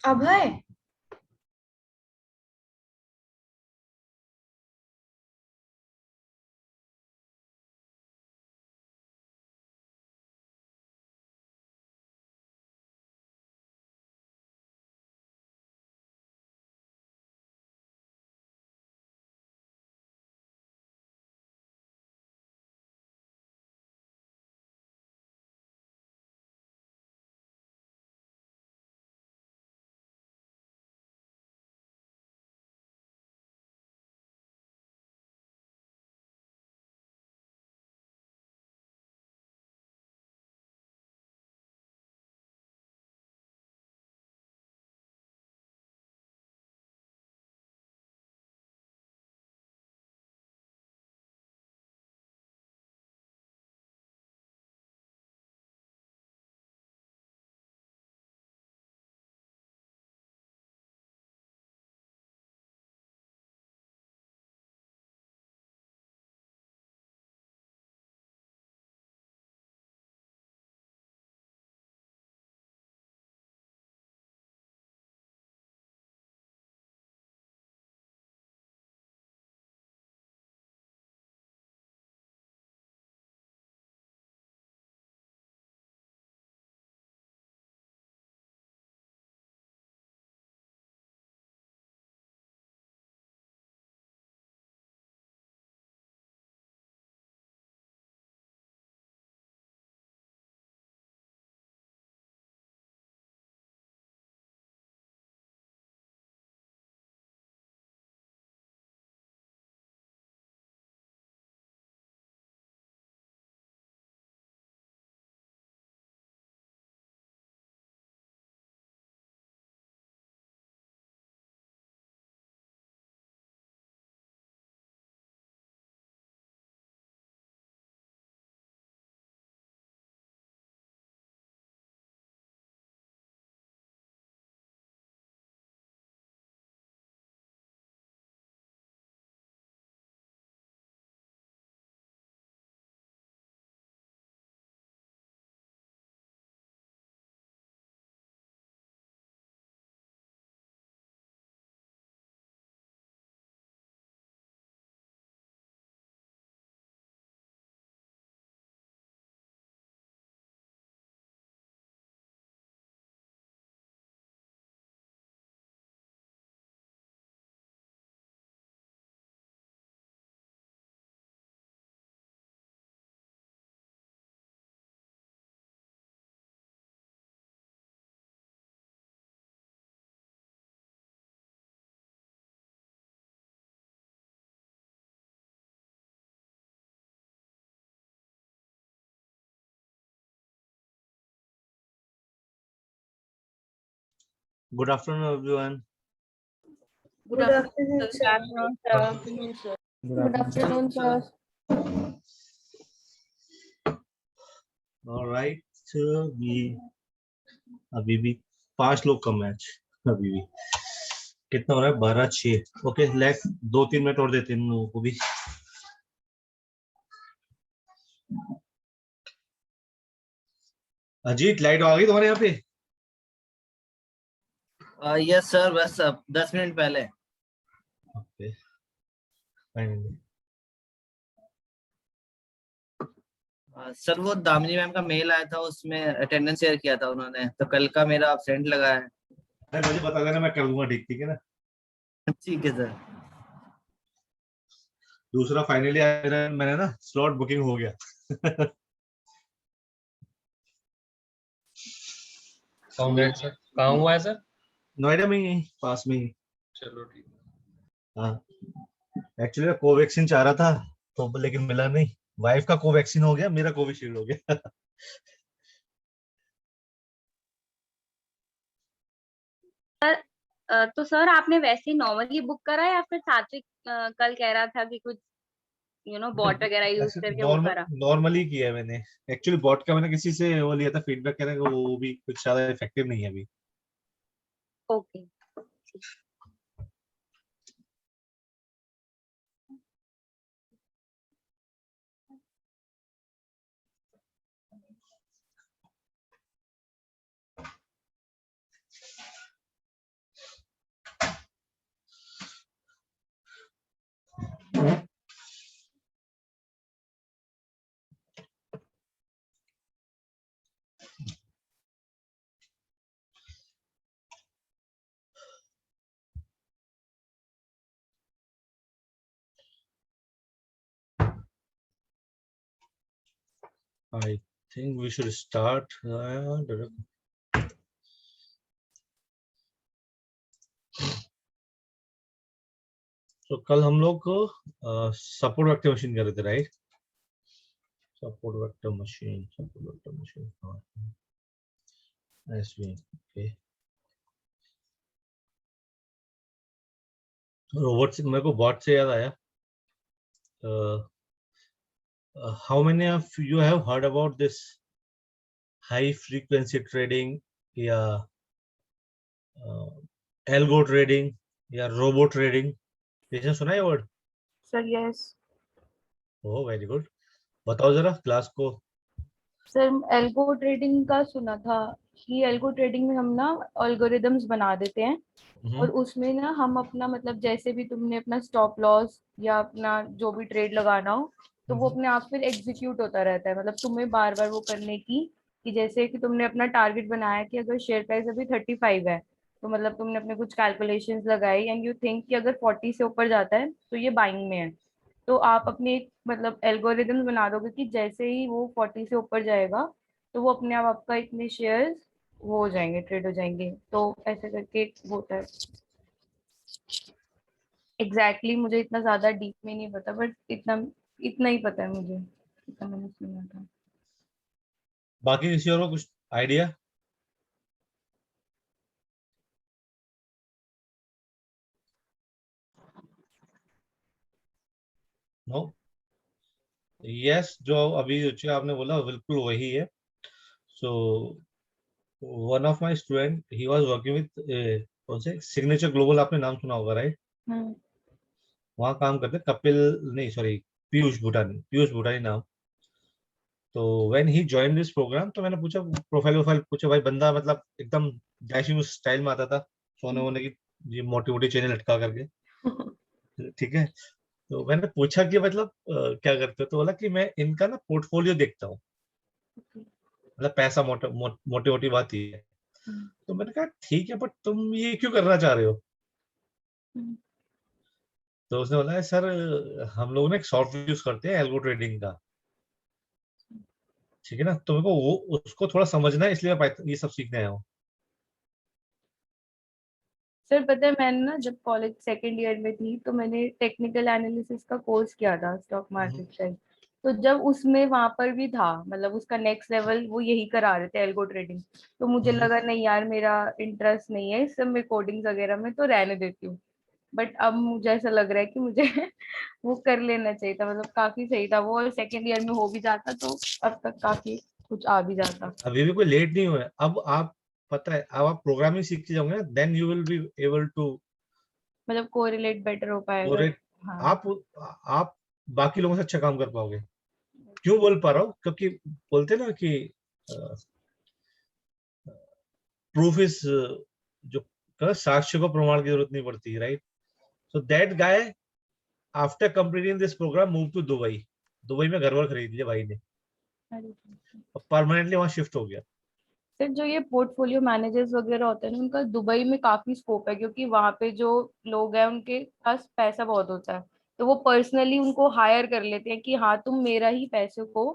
Abhay. Good afternoon, everyone. Good afternoon, Good sir. afternoon, sir. Good afternoon, sir. All right. we अभी भी 5 लोग का match अभी भी कितना हो रहा है 12-6। ओके लेट 2-3 मिनट और देते हैं इन लोगों को भी। अजीत लाइट आ गई तुम्हारे यहाँ पे? यस सर, बस 10 मिनट पहले। Okay finally. सर वो दामिनी मैम का मेल आया था, उसमें अटेंडेंस शेयर किया था उन्होंने, तो कल का मेरा अब्सेंट लगा है। अरे मुझे बता देना, मैं कर दूंगा ठीक। ठीक है ना? ठीक है सर। दूसरा फाइनली मैंने ना स्लॉट बुकिंग हो गया। कांग्रेस सर। कहाँ हुआ है सर? नोएडा में ही, पास में ही। चलो ठीक है। हाँ एक्चुअली कोवैक्सीन चाह रहा था तो, लेकिन मिला नहीं। वाइफ का कोवैक्सीन हो गया, मेरा कोविशील्ड हो गया। तो सर आपने वैसे ही नॉर्मली बुक करा या फिर सात्विक कल कह रहा था कि कुछ बॉट वगैरह यूज करके वो करा? नॉर्मली किया है मैंने। एक्चुअली बॉट का मैंने किसी से वो लिया था फीडबैक, कहने को वो भी कुछ ज्यादा इफेक्टिव नहीं है अभी। Okay. I think we should start. तो कल हम लोग सपोर्ट वेक्टर मशीन कर रहे थे, right? Support vector machine SV, okay. Robot से मेरे को बॉट से याद आया, how many of you have heard about this high frequency trading या एल्गो ट्रेडिंग या रोबो ट्रेडिंग? किसने सुना है word? Sir yes oh very good, बताओ जरा क्लास को। सर, एल्गो ट्रेडिंग का सुना था कि एल्गो ट्रेडिंग में हम ना एल्गोरिदम्स बना देते हैं और उसमें ना हम अपना मतलब जैसे भी तुमने अपना स्टॉप लॉस या अपना जो भी ट्रेड लगाना हो तो वो अपने आप फिर एग्जीक्यूट होता रहता है। मतलब तुम्हें बार बार वो करने की कि जैसे कि तुमने अपना टारगेट बनाया कि अगर शेयर प्राइस अभी 35 है तो मतलब तुमने अपने कुछ कैलकुलेशंस लगाई एंड यू थिंक कि अगर 40 से ऊपर जाता है तो ये बाइंग में है। तो आप अपने एक मतलब एल्गोरिदम बना दोगे कि जैसे ही वो 40 से ऊपर जाएगा तो वो अपने आप आपका इतने शेयर्स वो हो जाएंगे, ट्रेड हो जाएंगे। तो ऐसे करके एक वो होता है। एग्जैक्टली मुझे इतना ज्यादा डीप में नहीं पता, बट इतना इतना ही पता है मुझे, इतना मैंने सुना था। बाकी किसी और को कुछ आइडिया? नो? यस, जो अभी आपने बोला बिल्कुल वही है। So one of my student he was working with कौन से सिग्नेचर ग्लोबल, आपने नाम सुना होगा, राइट? हम्म वहाँ काम करते कपिल, नहीं सॉरी, पीयूष भूटानी नाम। तो when he join this program तो मैंने पूछा, प्रोफाइल पूछा, भाई बंदा मतलब एकदम डैशिंग स्टाइल में आता था, सोने वोने की ये मोटी मोटी चेनें लटका करके, ठीक है। तो मैंने पूछा कि मतलब क्या करते हो, तो बोला कि मैं इनका ना पोर्टफोलियो देखता हूँ, मतलब पैसा मोटा मोटी मोटी बात ही है। तो मैंने कहा ठीक है, बट तुम ये क्यों करना चाह रहे हो? तो उसने बोला सर हम लोग ना एक सॉफ्टवेयर यूज करते हैं एल्गो ट्रेडिंग का, ठीक है ना, तो मेरे को वो उसको थोड़ा समझना है, इसलिए मैं ये सब सीखने आया हूँ। सर पता है मैंने ना जब कॉलेज सेकेंड ईयर में थी तो मैंने टेक्निकल एनालिसिस का कोर्स किया था स्टॉक मार्केट का। तो जब उसमें वहां पर भी था मतलब उसका नेक्स्ट लेवल वो यही करा रहे थे एल्गो ट्रेडिंग। तो मुझे लगा नहीं यार मेरा इंटरेस्ट नहीं है इस सब में, कोडिंग्स वगैरह में, तो रहने देती हूँ। बट अब मुझे ऐसा लग रहा है कि मुझे वो कर लेना चाहिए था, मतलब काफी सही था वो, और सेकेंड ईयर में हो भी जाता तो अब तक काफी कुछ आ भी जाता। अभी भी कोई लेट नहीं हुआ है। अब आप पता है, अब आप प्रोग्रामिंग सीखते जाओगे ना, then you will be able to मतलब कोरिलेट बेटर हो पाएगा। कोरेट। हाँ। आप बाकी लोगों से अच्छा काम कर पाओगे। क्यों बोल पा रहा हूँ? क्योंकि बोलते ना कि प्रूफ इज जो साक्ष्य को प्रमाण की जरूरत नहीं पड़ती, right? So that guy after completing this program move to Dubai. Dubai में घर वर खरीद लिया भाई ने, परमानेंटली वहां शिफ्ट हो गया। सर जो ये पोर्टफोलियो मैनेजर्स वगैरह होते हैं ना उनका दुबई में काफी स्कोप है, क्योंकि वहां पे जो लोग हैं उनके पास पैसा बहुत होता है। तो वो पर्सनली उनको हायर कर लेते हैं कि हाँ तुम मेरा ही पैसे को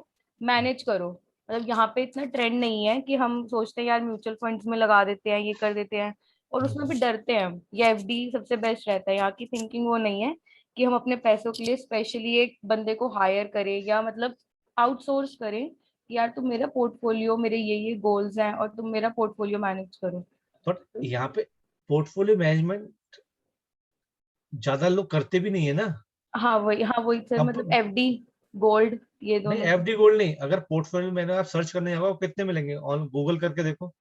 मैनेज करो। मतलब यहाँ पे इतना ट्रेंड नहीं है कि हम सोचते हैं यार म्यूचुअल फंड्स में लगा देते हैं, ये कर देते हैं, और उसमें भी डरते हैं हम। ये एफडी सबसे बेस्ट रहता है। यहाँ की थिंकिंग वो नहीं है कि हम अपने पैसों के लिए स्पेशली एक बंदे को हायर करें या मतलब आउटसोर्स करें कि यार तुम मेरा पोर्टफोलियो, मेरे ये गोल्स हैं और तुम मेरा पोर्टफोलियो मैनेज करो। बट यहाँ पे पोर्टफोलियो मैनेजमेंट ज्यादा लोग करते भी नहीं है ना। हाँ वही सर, मतलब कंप- एफडी गोल्ड ये नहीं, दोनों। एफडी गोल्ड नहीं, अगर पोर्टफोलियो मैंने आप सर्च करने जाओगे, वो कितने मिलेंगे? ऑन गूगल करके देखो।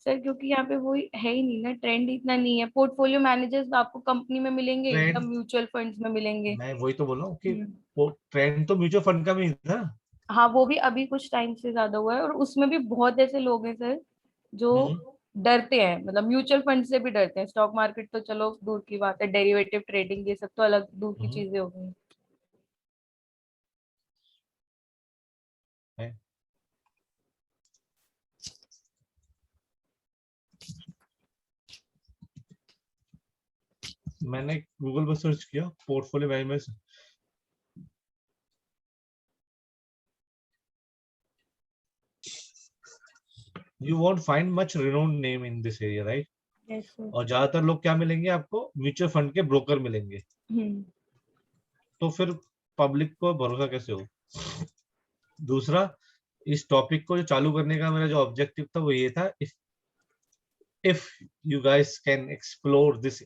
सर क्योंकि यहाँ पे वो है ही नहीं ना, ट्रेंड इतना नहीं है। पोर्टफोलियो मैनेजर्स आपको कंपनी में मिलेंगे या ट्रेंड, म्यूचुअल फंड्स में मिलेंगे। मैं वही तो बोल रहा हूँ कि हम्म। वो ट्रेंड तो म्यूचुअल फंड का भी था। हाँ वो भी अभी कुछ टाइम से ज्यादा हुआ है, और उसमें भी बहुत ऐसे लोग हैं सर जो हम्म, डरते हैं, मतलब म्यूचुअल फंड से भी डरते हैं। स्टॉक मार्केट तो चलो दूर की बात है, डेरिवेटिव ट्रेडिंग ये सब तो अलग दूर की हम्म, चीजें हो गई। है। मैंने गूगल पर सर्च किया portfolio management, you won't find much renowned name in this area, right? Yes, sir. और ज्यादातर लोग क्या मिलेंगे आपको, म्यूचुअल फंड के ब्रोकर मिलेंगे। तो फिर पब्लिक को भरोसा कैसे हो? दूसरा, इस टॉपिक को जो चालू करने का मेरा जो ऑब्जेक्टिव था वो ये था, if you guys can explore this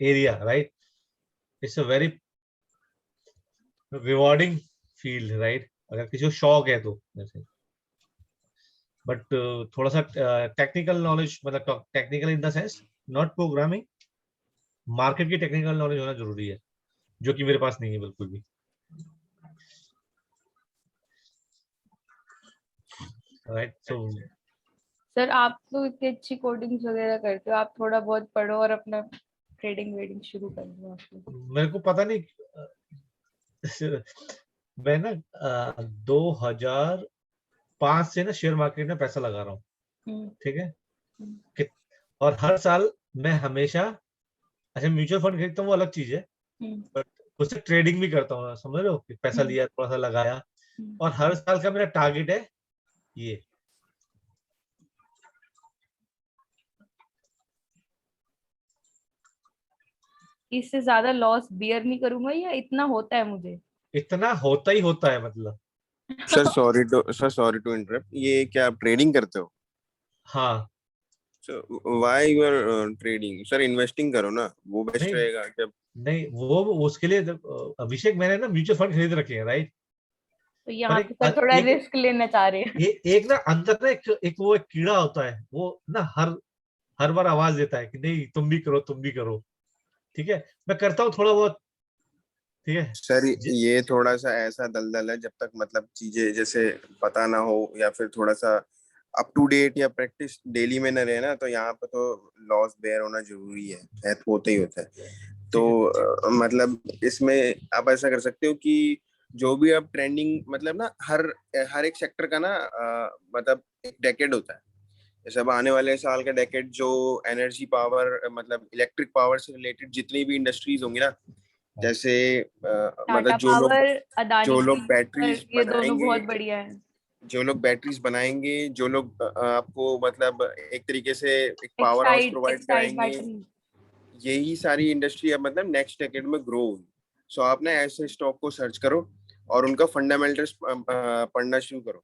area, right, it's a very rewarding field, right? अगर किसी को शौक है तो जैसे, बट थोड़ा सा टेक्निकल नॉलेज, मतलब technical in the sense not programming, market की टेक्निकल नॉलेज होना जरूरी है, जो कि मेरे पास नहीं है बिल्कुल भी। राइट, सो सर आप तो इतनी अच्छी कोडिंग्स वगैरह करते हो, आप थोड़ा बहुत पढ़ो और अपना ट्रेडिंग वेडिंग शुरू कर दो। मेरे को पता नहीं, मैं ना 2005 से ना शेयर मार्केट में पैसा लगा रहा हूँ, ठीक है, और हर साल मैं हमेशा, अच्छा म्यूचुअल फंड खरीदता हूँ वो अलग चीज है, बट उससे ट्रेडिंग भी करता हूँ, समझ रहे हो, कि पैसा लिया थोड़ा सा लगाया, और हर साल का मेरा टारगेट है ये। इससे ज्यादा लॉस बियर नहीं करूंगा, या इतना होता है मुझे? इतना होता ही होता है, मतलब। सर सॉरी टू इंटरप्ट, ये क्या आप ट्रेडिंग करते हो? हाँ। Why you are trading? Sir investing करो ना, वो बेस्ट रहेगा। जब नहीं, वो उसके लिए अभिषेक, मैंने ना म्यूचुअल फंड खरीद रखे हैं, राइट? तो यहाँ पे सर थोड़ा रिस्क लेना चाह रहे हैं। एक ना अंदर ना एक वो एक कीड़ा होता है, वो ना हर बार आवाज देता है कि नहीं तुम भी करो, तुम भी करो, ठीक है। मैं करता हूँ थोड़ा बहुत, ठीक है सर, ये थोड़ा सा ऐसा दलदल है, जब तक मतलब चीजें जैसे पता ना हो या फिर थोड़ा सा अप टू डेट या प्रैक्टिस डेली में न रहे ना, तो यहाँ पे तो लॉस बेयर होना जरूरी है, होता ही होता है। तो मतलब इसमें आप ऐसा कर सकते हो कि जो भी आप ट्रेंडिंग, मतलब ना हर एक सेक्टर का ना मतलब एक डेकेड होता है। जैसे अब आने वाले साल का डेकेड जो एनर्जी पावर, मतलब इलेक्ट्रिक पावर से रिलेटेड जितनी भी इंडस्ट्रीज होंगी ना, जैसे मतलब जो लोग बैटरीज ये दोनों बहुत बनाएंगे, बढ़िया है। जो लोग बैटरीज बनाएंगे, जो लोग आपको मतलब एक तरीके से एक पावर हाउस प्रोवाइड कराएंगे, यही सारी इंडस्ट्री अब मतलब नेक्स्ट डेकेड में ग्रो होगी। सो आप ना ऐसे स्टॉक को सर्च करो और उनका फंडामेंटल्स पढ़ना शुरू करो,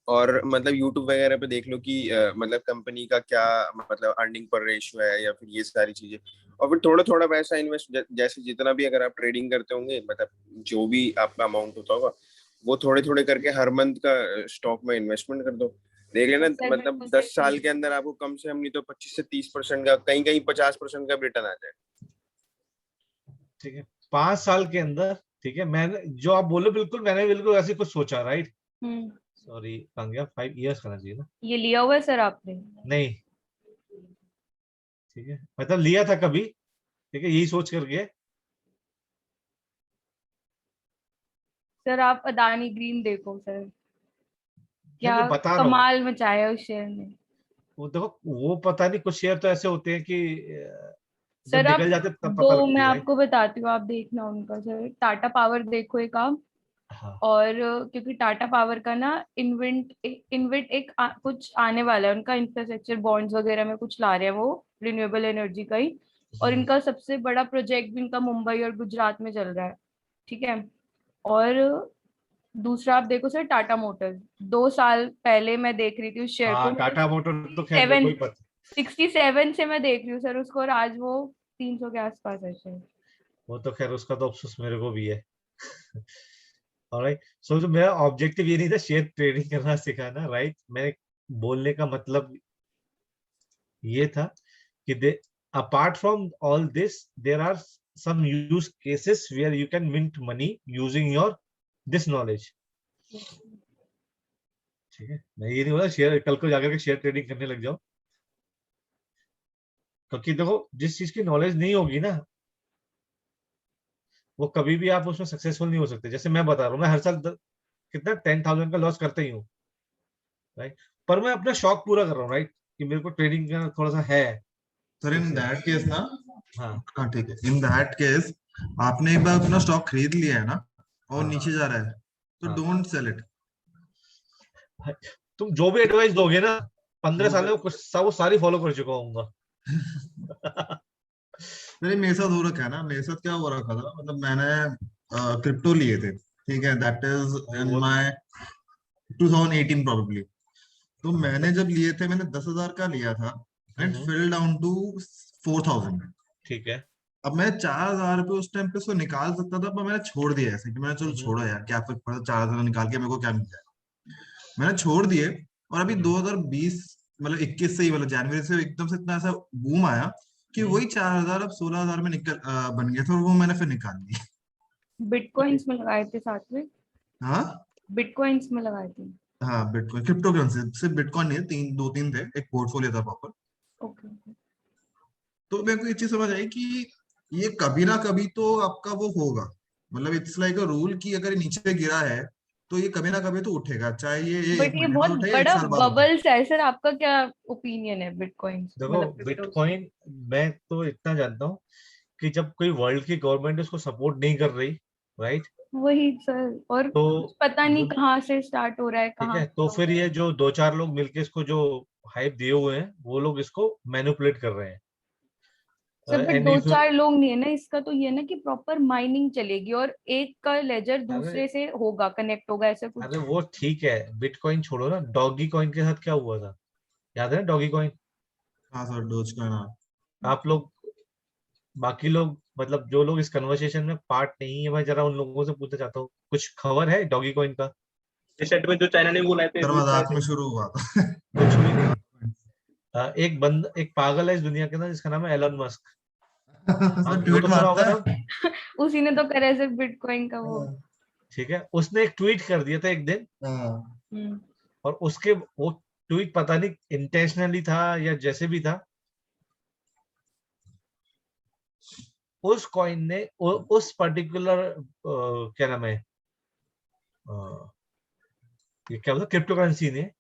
और मतलब यूट्यूब वगैरह पे देख लो कि मतलब कंपनी का क्या मतलब अर्निंग पर रेशियो है, या फिर ये सारी चीजें, और फिर थोड़ा थोड़ा पैसा इन्वेस्ट, जैसे जितना भी अगर आप ट्रेडिंग करते होंगे, मतलब जो भी आपका अमाउंट होता होगा, वो थोड़े थोड़े करके हर मंथ का स्टॉक में इन्वेस्टमेंट कर दो। देख लेना, मतलब 10 साल के अंदर आपको कम से कम नहीं तो 25 से 30% का, कहीं कहीं 50% का रिटर्न आ जाए, ठीक है, 5 साल के अंदर। ठीक है, मैंने जो आप बोले बिल्कुल, मैंने बिल्कुल ऐसे कुछ सोचा, राइट? सॉरी, 5 इयर्स करना चाहिए ना। ये लिया हुआ है सर आपने? नहीं, ठीक है, मतलब लिया था कभी, ठीक है, यही सोच करके। सर आप अदानी ग्रीन देखो सर, क्या बता रहा हूँ, कमाल मचाया उस शेयर ने। वो देखो, वो पता नहीं, कुछ शेयर तो ऐसे होते हैं कि जब सर आप निकल जाते तब पता दो, लगती मैं है, आपको बताती हूँ, आप देखना उनका सर। टाटा पावर देखो एक आप, हाँ। और क्योंकि टाटा पावर का ना इन्वेंट कुछ आने वाला है, उनका इंफ्रास्ट्रक्चर बॉन्ड्स वगैरह में कुछ ला रहे हैं वो, रिन्यूएबल एनर्जी का ही। और इनका सबसे बड़ा प्रोजेक्ट भी इनका मुंबई और गुजरात में चल रहा है, ठीक है। और दूसरा आप देखो सर, टाटा मोटर्स, 2 साल पहले मैं देख रही थी उस शेयर को, टाटा मोटर तो खैर मेरे को ही पता, 67 से मैं देख रही हूँ सर उसको, और आज वो 300 के आसपास है शेयर। वो तो खैर उसका तो अफसोस मेरे को भी है। ऑलराइट, सो जो मेरा ऑब्जेक्टिव ये नहीं था शेयर ट्रेडिंग करना सिखाना, राइट? मैं बोलने का मतलब ये था कि they apart from all this there are some use cases where you can mint money using your this knowledge, ठीक है। मैं ये नहीं बोला शेयर कल को जाकर के शेयर ट्रेडिंग करने लग जाओ, क्योंकि देखो जिस चीज की नॉलेज नहीं होगी ना, वो कभी भी आप उसमें सक्सेसफुल नहीं हो सकते। जैसे मैं बता रहा हूँ, मैं हर साल कितना 10,000 का लॉस करता ही हूँ, राइट? पर मैं अपना शौक पूरा कर रहा हूँ, राइट? कि मेरे को ट्रेडिंग का थोड़ा सा है। सर इन दैट केस ना, हाँ ठीक है, इन दैट केस आपने एक बार अपना स्टॉक खरीद लिया है ना, और नीचे जा रहा है, तो डोंट सेल इट। तुम जो भी एडवाइस दोगे ना 15 साल में कुछ वो सारी फॉलो कर चुका हूँ। मेरे साथ हो रखा है ना, मेरे साथ क्या हो रखा था, मतलब मैंने क्रिप्टो लिए थे, ठीक है, that is in my 2018 probably. तो मैंने जब लिए थे, मैंने 10,000 का लिया था एंड फिल डाउन टू 4,000। ठीक है। अब मैं 4,000 रुपये उस टाइम पे उसको निकाल सकता था, पर मैंने छोड़ दिया ऐसे कि मैंने चलो छोड़ो यार, क्या फर्क पड़ता, 4,000 निकाल के मेरे को क्या मिल जाएगा, मैंने छोड़ दिए। और अभी 2020 मतलब 21 से ही, मतलब जनवरी से एकदम से इतना ऐसा बूम आया कि वही 4,000 अब 16,000 में निकल बन गया था, और वो मैंने फिर निकाल लिया। बिटकॉइंस में लगाए थे साथ में? हाँ बिटकॉइंस में लगाए थे? हाँ, बिटकॉइन, क्रिप्टो करेंसी, सिर्फ बिटकॉइन नहीं है, दो तीन थे, एक पोर्टफोलियो था प्रॉपर। ओके। तो मेरे को ये चीज समझ आई कि ये कभी ना कभी तो आपका वो होगा, मतलब इट्स लाइक अ रूल कि अगर ये नीचे गिरा है तो ये कभी ना कभी तो उठेगा, चाहे ये बट एक ये महीने बहुत बाद उठे या एक बड़ा साल बाद उठे। बबल्स है सर, आपका क्या ओपिनियन है बिटकॉइन देखो मतलब क्रिप्टो? बिटकॉइन, मैं तो इतना जानता हूँ कि जब कोई वर्ल्ड की गवर्नमेंट उसको सपोर्ट नहीं कर रही, राइट, वही सर, और तो कुछ पता नहीं कहाँ से स्टार्ट हो रहा है, ठीक कहाँ है, पे तो हो फिर रहा है। ये जो 2-4 लोग मिलके इसको जो हाइप दिए हुए हैं, वो लोग इसको मैनिपुलेट कर रहे हैं। सर बट एंड दो इफ, चार लोग नहीं है ना, इसका तो ये ना कि प्रॉपर माइनिंग चलेगी और एक का लेजर अरे दूसरे से होगा, कनेक्ट होगा, ऐसा अरे कुछ। वो ठीक है, बिटकॉइन छोड़ो ना, डॉगी कॉइन के साथ क्या हुआ था, याद है ना डॉगी कॉइन? हाँ सर, डोज का ना। आप लोग, बाकी लोग, मतलब जो लोग इस कन्वर्सेशन में पार्ट नहीं है, मैं जरा उन लोगों से पूछना चाहता हूँ, कुछ खबर है डॉगी कॉइन का? सेट में जो चाइना ने वो लाए थे, सर रूल्स लाए मजाक में थे। शुरू हुआ था। कुछ भी नहीं। एक पागल है इस दुनिया के अंदर जिसका नाम है एलन मस्क। सर वो ट्वीट तो सुना होगा मारता ना? है। उसी ने तो करा है सर बिटकॉइन का वो। ठीक है, उसने एक ट्वीट कर दिया था एक दिन, हाँ। हम्म। और उसके वो ट्वीट पता नहीं इंटेंशनली था या जैसे भी था, उस कॉइन ने उस पर्टिकुलर क्या नाम है, ये क्या बोलता, क्रिप्टो करेंसी ने,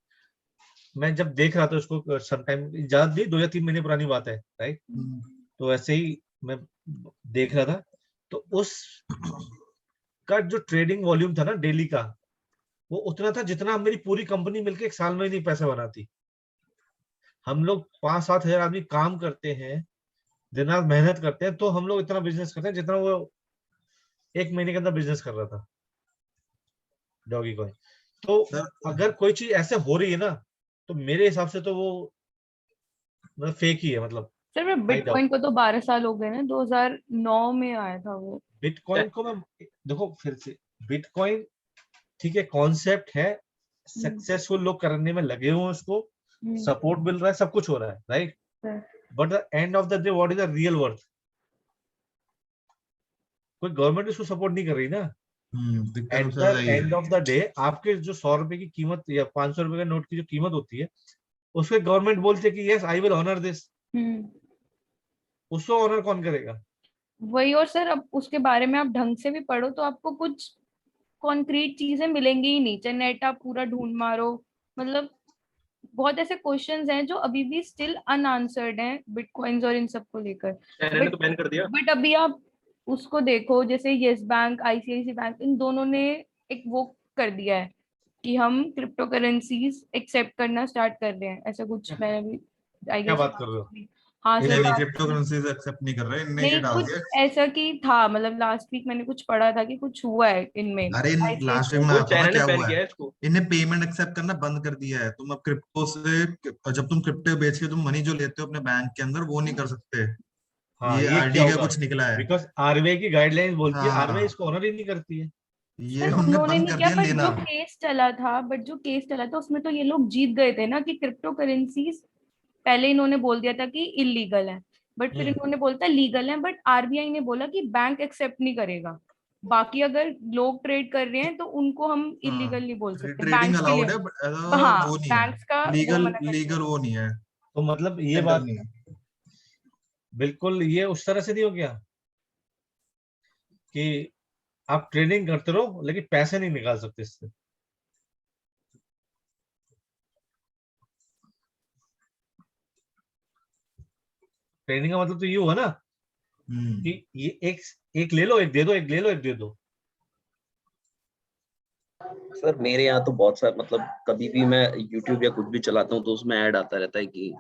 मैं जब देख रहा था उसको समटाइम, ज्यादा नहीं, 2 या 3 महीने पुरानी बात है, राइट, तो ऐसे ही मैं देख रहा था, तो उस का जो ट्रेडिंग वॉल्यूम था ना डेली का, वो उतना था जितना मेरी पूरी कंपनी मिलकर एक साल में नहीं पैसा बनाती। हम लोग 5-7 हजार आदमी काम करते हैं, दिन रात मेहनत करते हैं, तो हम लोग इतना बिजनेस करते हैं जितना वो एक महीने के अंदर बिजनेस कर रहा था डॉगी कॉइन। तो सर अगर कोई चीज ऐसे हो रही है ना, तो मेरे हिसाब से तो वो मतलब फेक ही है, मतलब सर मैं आई डाउट। बिटकॉइन को तो 12 साल हो गए ना, 2009 में आया था वो। बिटकॉइन को मैं, देखो फिर से, बिटकॉइन ठीक है, कॉन्सेप्ट है, हम्म, सक्सेसफुल लोग करने में लगे हुए हैं, उसको हम्म, सपोर्ट मिल रहा है, सब कुछ हो रहा है, right, sir. But the end of the day what is the real worth? कोई गवर्नमेंट इसको सपोर्ट नहीं कर रही ना। दिक्कत एट सबसे द ज्यादा यही एंड है। ऑफ द डे आपके जो 100 रुपए की कीमत या 500 रुपए के नोट की जो कीमत होती है, उसके गवर्नमेंट बोलते है कि yes I will honour this, hmm. उसको ऑनर कौन करेगा? वही, और सर अब उसके बारे में आप ढंग से भी पढ़ो तो आपको कुछ कॉन्क्रीट चीजें मिलेंगी ही नहीं, चाहे नेट आप पूरा ढूंढ मारो। मतलब बहुत ऐसे क्वेश्चंस हैं जो अभी भी स्टिल अनआंसर्ड हैं बिटकॉइंस और इन सब को लेकर। चाइना ने बट तो बैन कर दिया। बट अभी आप उसको देखो, जैसे यस बैंक, आईसीआईसी बैंक, इन दोनों ने एक वो कर दिया है कि हम क्रिप्टो करेंसीज एक्सेप्ट करना स्टार्ट कर रहे हैं, ऐसा कुछ मैंने भी आई क्या गेस। बात कर रहे हो? हाँ नहीं सर, नहीं, लास्ट क्रिप्टो करेंसीज एक्सेप्ट नहीं कर रहे, इनने ये नहीं डाल कुछ दिया। ऐसा कि था, मतलब लास्ट वीक मैंने कुछ पढ़ा था कि कुछ हुआ है इनमें अरे लास्ट वीक आईसीआईसी। में वो आता ना चाइना ने क्या बैन हुआ है, किया है इसको। इन्हें पेमेंट एक्सेप्ट करना बंद कर दिया है। तुम अब क्रिप्टो से, जब तुम क्रिप्टो बेच के तुम मनी जो लेते हो अपने बैंक के अंदर, वो नहीं कर सकते। हाँ, ये ये क्या आरडी का होगा? कुछ निकला है। बिकॉज आरबीआई की गाइडलाइंस बोलती है, आरबीआई हाँ, इसको ऑनर ही नहीं करती है। ये सर उनने उन्होंने बंद नहीं कर किया, दिया बट लेना। जो केस चला था उसमें तो ये लोग जीत गए थे ना, कि क्रिप्टो करेंसीज पहले इन्होंने बोल दिया था कि इलीगल है, बट फिर हम्म। इन्होंने बोलता लीगल है, बट आरबीआई ने बोला कि बैंक एक्सेप्ट नहीं करेगा। बाकी अगर लोग ट्रेड कर रहे हैं तो उनको हम हाँ, इलीगल नहीं बोल सकते, ट्रेडिंग बैंक्स के लिए। अलाउड है बट हाँ, वो नहीं है, बैंक्स का वो लीगल मना कर दिया लीगल था। वो नहीं है, तो मतलब ये टेंडर बात नहीं है। बिल्कुल ये उस तरह से नहीं हो गया कि आप ट्रेडिंग करते रहो लेकिन पैसे नहीं निकाल सकते इससे। ट्रेडिंग का मतलब तो ये हुआ ना कि ये एक एक ले लो, एक दे दो, एक ले लो, एक दे दो। सर मेरे यहाँ तो बहुत सारा, मतलब कभी भी मैं यूट्यूब या कुछ भी चलाता हूँ तो उसमें ऐड आता रहता है कि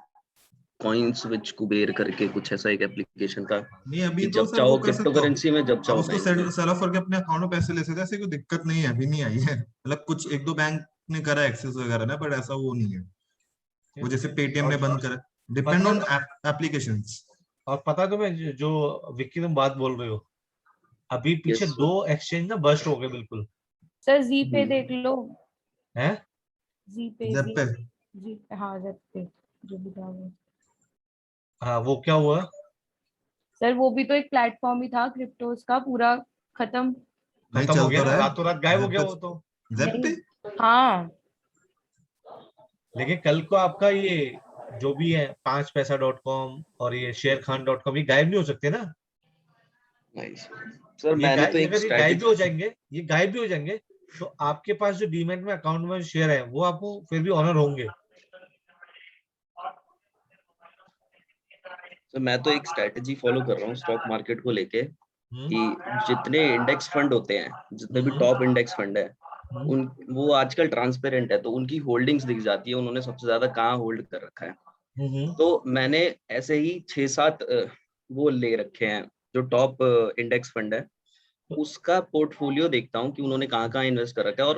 कॉइन्स विच कुबेर करके कुछ ऐसा एक एप्लीकेशन का, नहीं अभी कि तो जब सर वो चाहो कर क्रिप्टो सकते हो, करेंसी में, जब अब चाहो उसको बैंक में। सेल ऑफ करके अपने अकाउंट में पैसे ले सकते हैं, ऐसे कोई दिक्कत नहीं है, अभी नहीं आई है, मतलब कुछ एक दो बैंक ने करा एक्सेस वगैरह ना, बट ऐसा वो नहीं है, वो जैसे पेटीएम ने बंद करा, डिपेंड ऑन एप्लीकेशंस। और पता है तुम्हें जो विक्की तुम बात बोल रहे हो, अभी पीछे Yes, 2 एक्सचेंज ना बस्ट हो गए बिल्कुल। सर जी पे देख लो, हैं? जी पे, जेप पे जी हाँ जेप पे जो भी था वो। हाँ, वो क्या हुआ? सर वो भी तो एक प्लेटफॉर्म ही था क्रिप्टोस का, पूरा खत्म। नहीं खत्म हो चल गया तो ना, रहा है रातों रात गायब हो जेप गया पे, वो तो। जेप पे। नहीं हाँ, लेकिन कल को आपका ये जो भी है 5paisa.com और ये shareхан.com, ये गायब नहीं हो सकते ना। नाइस। सर ये मैंने तो गायब, एक अगर ये गायब भी हो स्ट्रैटेजी, जाएंगे, ये गायब भी हो जाएंगे, तो आपके पास जो डीमैट में अकाउंट में शेयर है वो आपको फिर भी ऑनर होंगे। सर मैं तो एक स्ट्रैटेजी फॉलो कर रहा हूँ स्टॉक मार्केट को लेके, हम्म, कि जितने इंडेक्स फंड होते हैं, जितने भी हम्म, टॉप इंडेक्स फंड है, हम्म, उन वो आजकल ट्रांसपेरेंट है, तो उनकी होल्डिंग्स दिख जाती है, उन्होंने सबसे ज्यादा कहाँ होल्ड कर रखा है। हम्म, तो मैंने ऐसे ही 6-7 वो ले रखे हैं, जो टॉप इंडेक्स फंड है, उसका पोर्टफोलियो देखता हूँ कि उन्होंने कहाँ कहाँ इन्वेस्ट कर रखा है।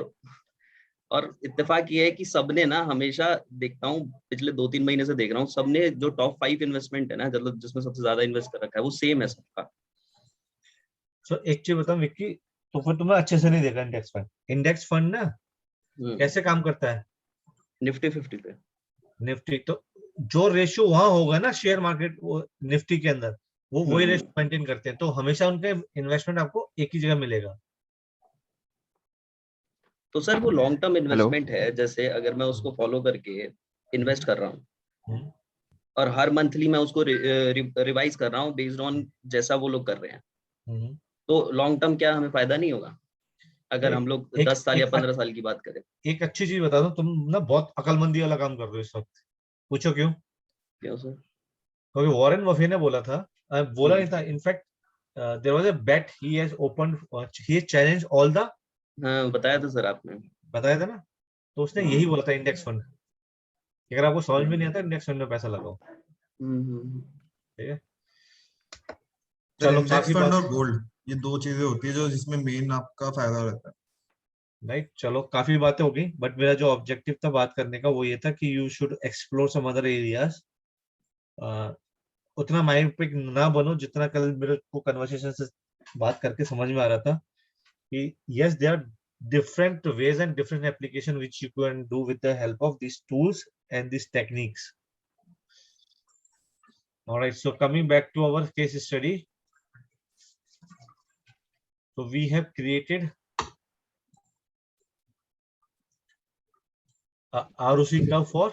और इत्तेफाक ये है कि सबने ना, हमेशा देखता हूँ, पिछले 2-3 महीने से देख रहा हूँ, सबने जो टॉप 5 इन्वेस्टमेंट है ना, मतलब जिसमें सबसे ज्यादा इन्वेस्ट कर रखा है, वो सेम है सबका। सो एक चीज बताऊं विक्की, तो फिर तुमने अच्छे से नहीं देखा इंडेक्स फंड। इंडेक्स फंड ना कैसे काम करता है? निफ्टी 50 पे। निफ्टी तो जो रेशियो वहां होगा ना शेयर मार्केट निफ्टी के अंदर, वो वही हम्म, रेशियो मेंटेन करते हैं, तो हमेशा उनके इन्वेस्टमेंट आपको एक ही जगह मिलेगा। तो सर वो लॉन्ग टर्म हेलो। इन्वेस्टमेंट है, जैसे अगर मैं उसको फॉलो करके इन्वेस्ट कर रहा हूँ, हम्म, और हर मंथली मैं उसको रिवाइज कर रहा हूँ बेस्ड ऑन जैसा वो लोग कर रहे हैं, हम्म। तो लॉन्ग टर्म क्या हमें फायदा नहीं होगा, अगर हम लोग एक 10 साल या एक 15 साल की बात करें? एक अच्छी चीज बता दो, तुम ना बहुत अकलमंदी वाला काम कर रहे हो इस वक्त। पूछो क्यों? क्यों सर? क्योंकि वॉरेन बफे ने बोला था, बोला नहीं हम्म, था, in fact there was a bet he has open, he has challenge all the, हाँ बताया था सर आपने। बताया था ना, तो उसने यही हम्म, बोला था इंडेक्स फंड, अगर आपको समझ में नहीं हम्म, आता इंडेक्स फंड में पैसा लगाओ। हम्म। ठीक है, सर चलो इंडेक्स काफी फंड बात, और गोल्ड, ये दो चीजें होती है जो जिसमें मेन आपका फायदा रहता है। राइट, चलो काफी बातें हो गई, बट मेरा जो ऑब्जेक्टिव था बात करने का वो ये था कि you should explore some other areas. उतना मायोपिक ना बनो जितना कल मेरे को कन्वर्सेशन से बात करके समझ में आ रहा था कि yes there are different ways and different application which you can do with the help of these tools and these techniques. All right, so coming back to our case study, so we have created a ROC curve for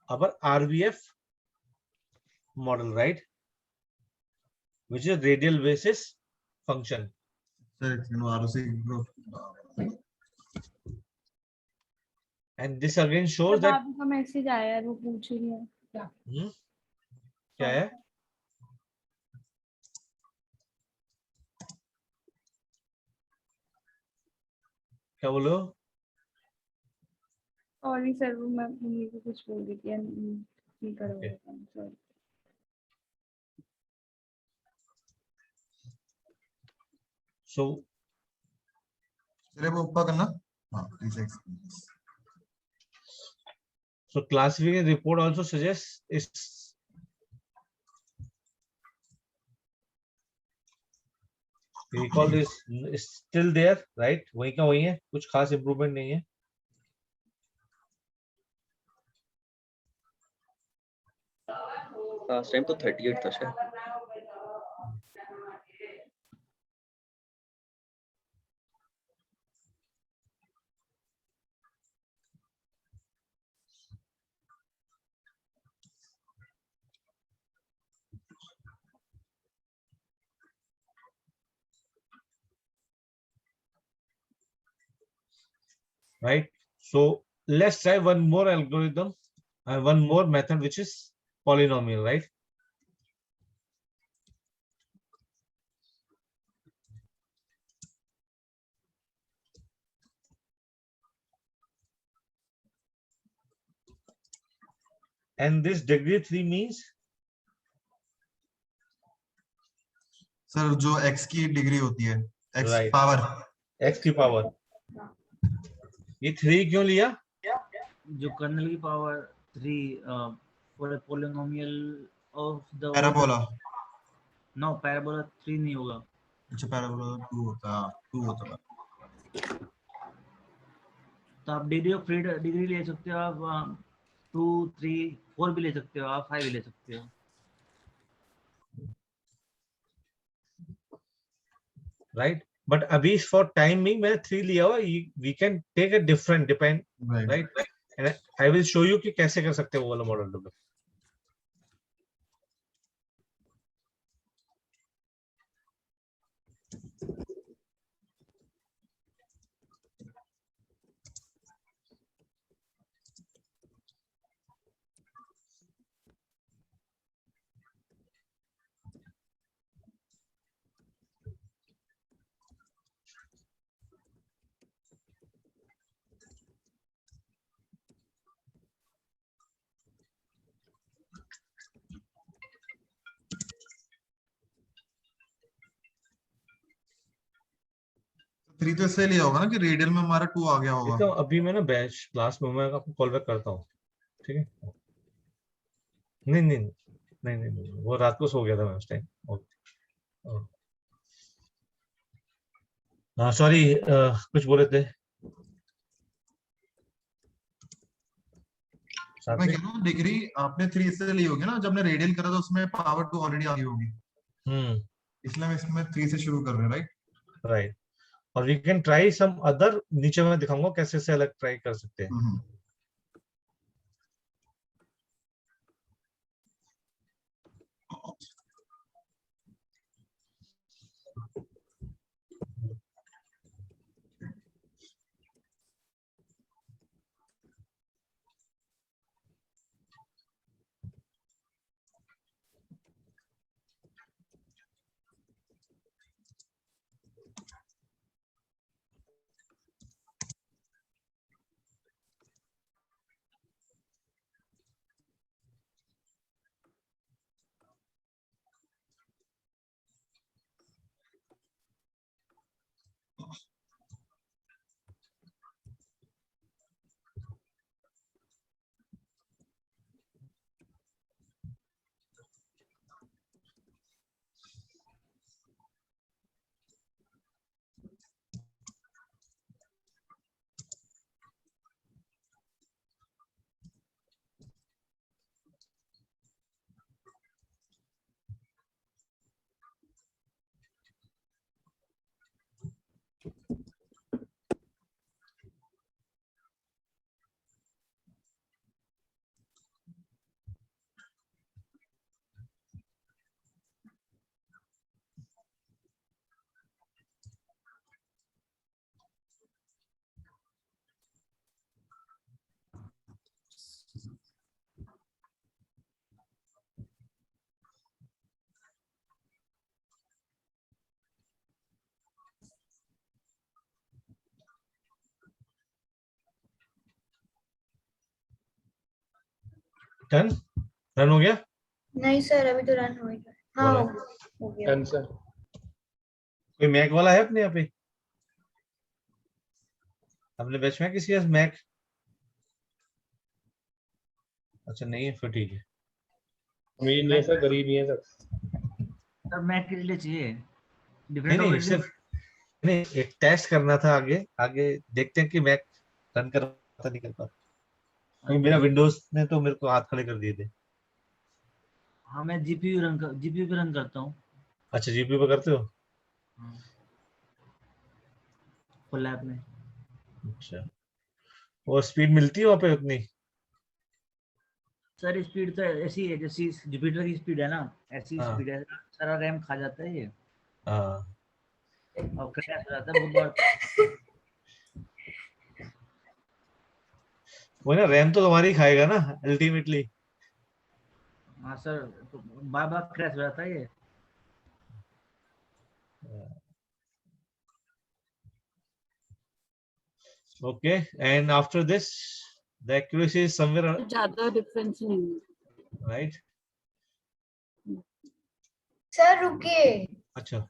our RBF model, right, which is a radial basis function. Sir ROC And this again shows जब that भाभी का message आया है वो पूछ रही है क्या। क्या है, क्या बोलो? सॉरी सर, वो मैं मम्मी को कुछ बोल रही थी, नहीं करा Okay. हुआ था, सॉरी। So सर वो ऊपर करना, हाँ please. so classification report also suggests is recall is still there, right, वही का वही है, कुछ खास improvement नहीं है। लास्ट टाइम तो 38 था शायद। Right, so let's try one more algorithm and one more method which is polynomial, right? And this degree 3 means? Sir जो x की डिग्री होती है, x Right. पावर, x की पावर, ये 3 क्यों लिया? जो कर्नल की power 3 for a polynomial of the parabola. No, parabola 3 नहीं होगा। अच्छा पैराबोला 2 होता है, 2 होता है। तो आप डिग्री ऑफ फ्रीडम डिग्री ले सकते हो, आप 2, 3, 4 भी ले सकते हो, आप 5 भी ले सकते हो। Right. But अभी for time being मैंने 3 लिया हुआ, we can take a different depend, right? And I will show you कि कैसे कर सकते हैं वो वाला मॉडल डेवलप। थ्री तो इससे लिया होगा ना कि रेडियल में हमारा 2 आ गया होगा। तो अभी मैं ना बैच क्लास में मैं आपको कॉल बैक करता हूँ, ठीक है? नहीं नहीं नहीं नहीं नहीं, वो रात को सो गया था मैं उस टाइम। हाँ सॉरी, कुछ बोले थे? मैं कह रहा हूँ डिग्री आपने 3 इससे ली होगी ना, जब ने रेडियल करा था उसमें पावर 2 ऑलरेडी आ गई होगी, इसलिए हम इसमें 3 से शुरू कर रहे हैं, राइट? राइट। और we can try some other, नीचे मैं दिखाऊंगा कैसे से अलग ट्राई कर सकते हैं। डन? रन हो गया? नहीं सर, अभी तो रन हो गया। हाँ हो गया। Done sir. कोई मैक वाला है अपने यहाँ पे? अपने बैच में किसी मैक? अच्छा नहीं है, फिर ठीक है। अमीर नहीं है सर, गरीब ही है सर। सर मैक के लिए चाहिए नहीं डिफरेंट नहीं, सिर्फ नहीं, एक टेस्ट करना था। आगे आगे देखते हैं कि मैक रन कर पाता नहीं कर पाता। क्योंकि मेरा विंडोज ने तो मेरे को हाथ खड़े कर दिए थे। हाँ मैं जीपीयू पे रन करता हूँ। अच्छा जीपीयू पे करते हो? फुल लैब में। अच्छा, और स्पीड मिलती है वहाँ पे उतनी? सर स्पीड तो ऐसी है जैसी जुपिटर की स्पीड है ना, ऐसी हाँ। स्पीड है। सारा रैम खा जाता है ये हाँ। और क्रैश हो जाता है बहुत बार। वो ना रैम तो तुम्हारी खाएगा ना अल्टीमेटली। हाँ सर, तो बार बार क्रैश हो जाता है ये। Okay, and after this the accuracy is somewhere ज्यादा डिफरेंस नहीं है। राइट। सर रुकिए। अच्छा,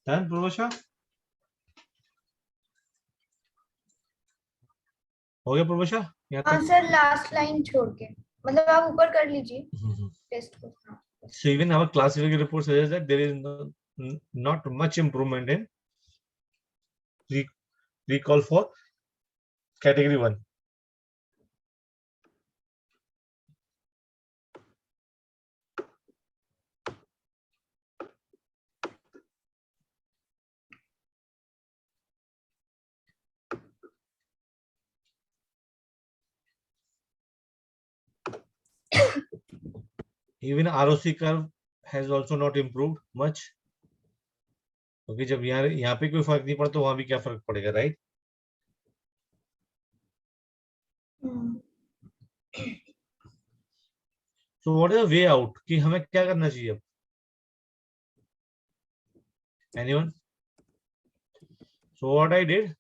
डन प्रभुषा, हो गया प्रभुषा यहाँ हाँ तक? सर, लास्ट लाइन छोड़ के, मतलब आप ऊपर कर लीजिए टेस्ट को। So even our classification report suggests that there is not much improvement in recall for category 1. Even ROC curve has also not improved much. क्योंकि जब यहाँ पे कोई फर्क नहीं पड़ा तो वहां भी क्या फर्क पड़ेगा, right? So what is the way out कि हमें क्या करना चाहिए अब? Anyone? So what I did?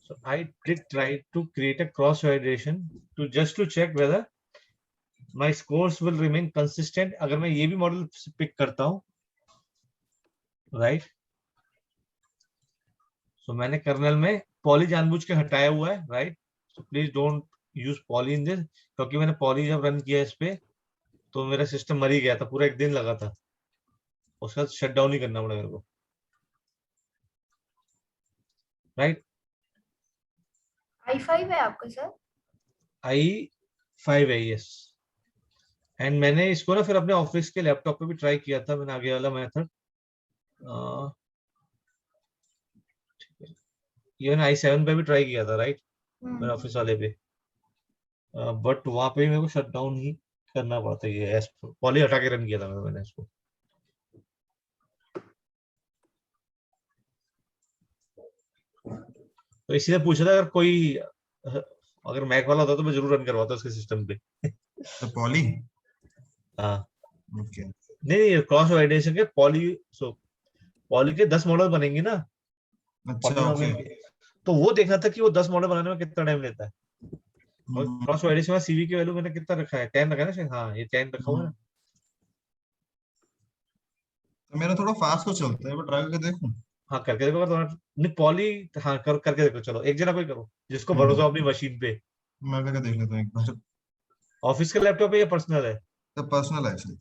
So I did try to create a cross validation just to check whether my scores will remain consistent. अगर मैं ये भी मॉडल पिक करता हूँ, राइट? सो मैंने कर्नल में पॉली जानबूझ के हटाया हुआ है, right? So please don't use poly in this, क्योंकि मैंने पॉली जब रन किया इस पे तो मेरा सिस्टम मर ही गया था, पूरा एक दिन लगा था, उसके बाद शट डाउन ही करना पड़ा मेरे को, राइट? i5 है आपका सर? i5 है, यस। एंड मैंने इसको ना फिर अपने ऑफिस के लैपटॉप पे भी ट्राई किया था, मैंने आगे वाला मेथड, इवन i7 पे भी ट्राई किया था, राइट? मेरे ऑफिस वाले पे, बट वहां पे मेरे को शट डाउन ही करना पड़ता है, ये पॉली हटा के रन किया था मैंने इसको। तो इसीलिए पूछा था, अगर कोई अगर मैक वाला होता तो मैं जरूर रन करवाता उसके सिस्टम पे। तो पॉली, हाँ ओके, नहीं क्रॉस वैलिडेशन के पॉली के 10 मॉडल बनेंगे ना, अच्छा ओके, तो वो देखना था कि वो 10 मॉडल बनाने में कितना टाइम लेता है। और क्रॉस वैलिडेशन में सीवी की वैल्यू मैंने कितना रखा है, 10 रखा है ना शायद, हाँ ये 10 रखा हुआ है। तो मेरा थोड़ा फास्ट तो चलता है, बट ट्राई करके देखूं। हाँ करके देखो, नहीं पॉली, हाँ करके देखो, चलो एक जना कोई करो जिसको भरोसा हो अपनी मशीन पे। मैं करके देख लेता हूं एक बार। ऑफिस का लैपटॉप है या पर्सनल है? तो पर्सनल है एक्चुअली।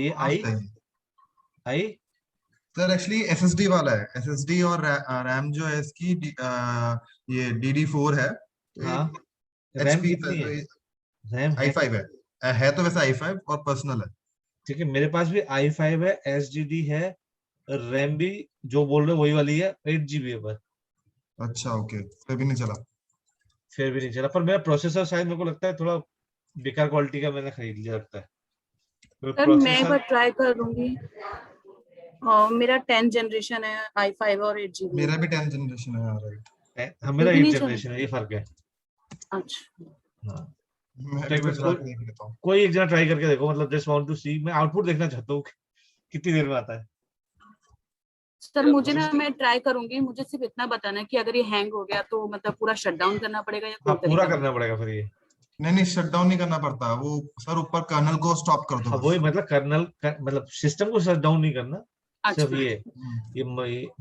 ये आई सर एक्चुअली एसएसडी वाला है, एसएसडी और रैम जो है इसकी ये DD4 है। हाँ, रैम कितनी है? रैम i5 है तो वैसे i5 और पर्सनल है। ठीक है, मेरे पास भी i5 है, SSD है, रैम भी जो बोल रहे वही वाली है, 8 GB है पर। अच्छा ओके, फिर भी नहीं चला? फिर भी नहीं चला, पर मेरा प्रोसेसर शायद मेरे को लगता है थोड़ा बेकार क्वालिटी का मैंने खरीद लिया लगता है। सर मैं एक बार ट्राई करूंगी। मेरा 10th जनरेशन है i5 और 8 GB। मेरा भी 10th जनरेशन है, राइट? हाँ मेरा 8 जनरेशन है, ये फर्क है। अच्छा हाँ, मैं भी ट्राई करके देख लेता हूं। कोई एक जना ट्राई करके देखो, मतलब जस्ट वांट टू सी, मैं आउटपुट देखना चाहता हूँ कितनी देर में आता है। सर मुझे ना, मैं ट्राई करूंगी, मुझे सिर्फ इतना बताना है कि अगर ये हैंग हो गया तो मतलब पूरा शट डाउन करना पड़ेगा या हाँ, पूरा करना पड़ेगा फिर ये। नहीं शट डाउन नहीं करना पड़ता, वो सर ऊपर कर्नल को स्टॉप कर दो। हाँ वही, मतलब कर्नल मतलब सिस्टम को शट डाउन नहीं करना, सिर्फ ये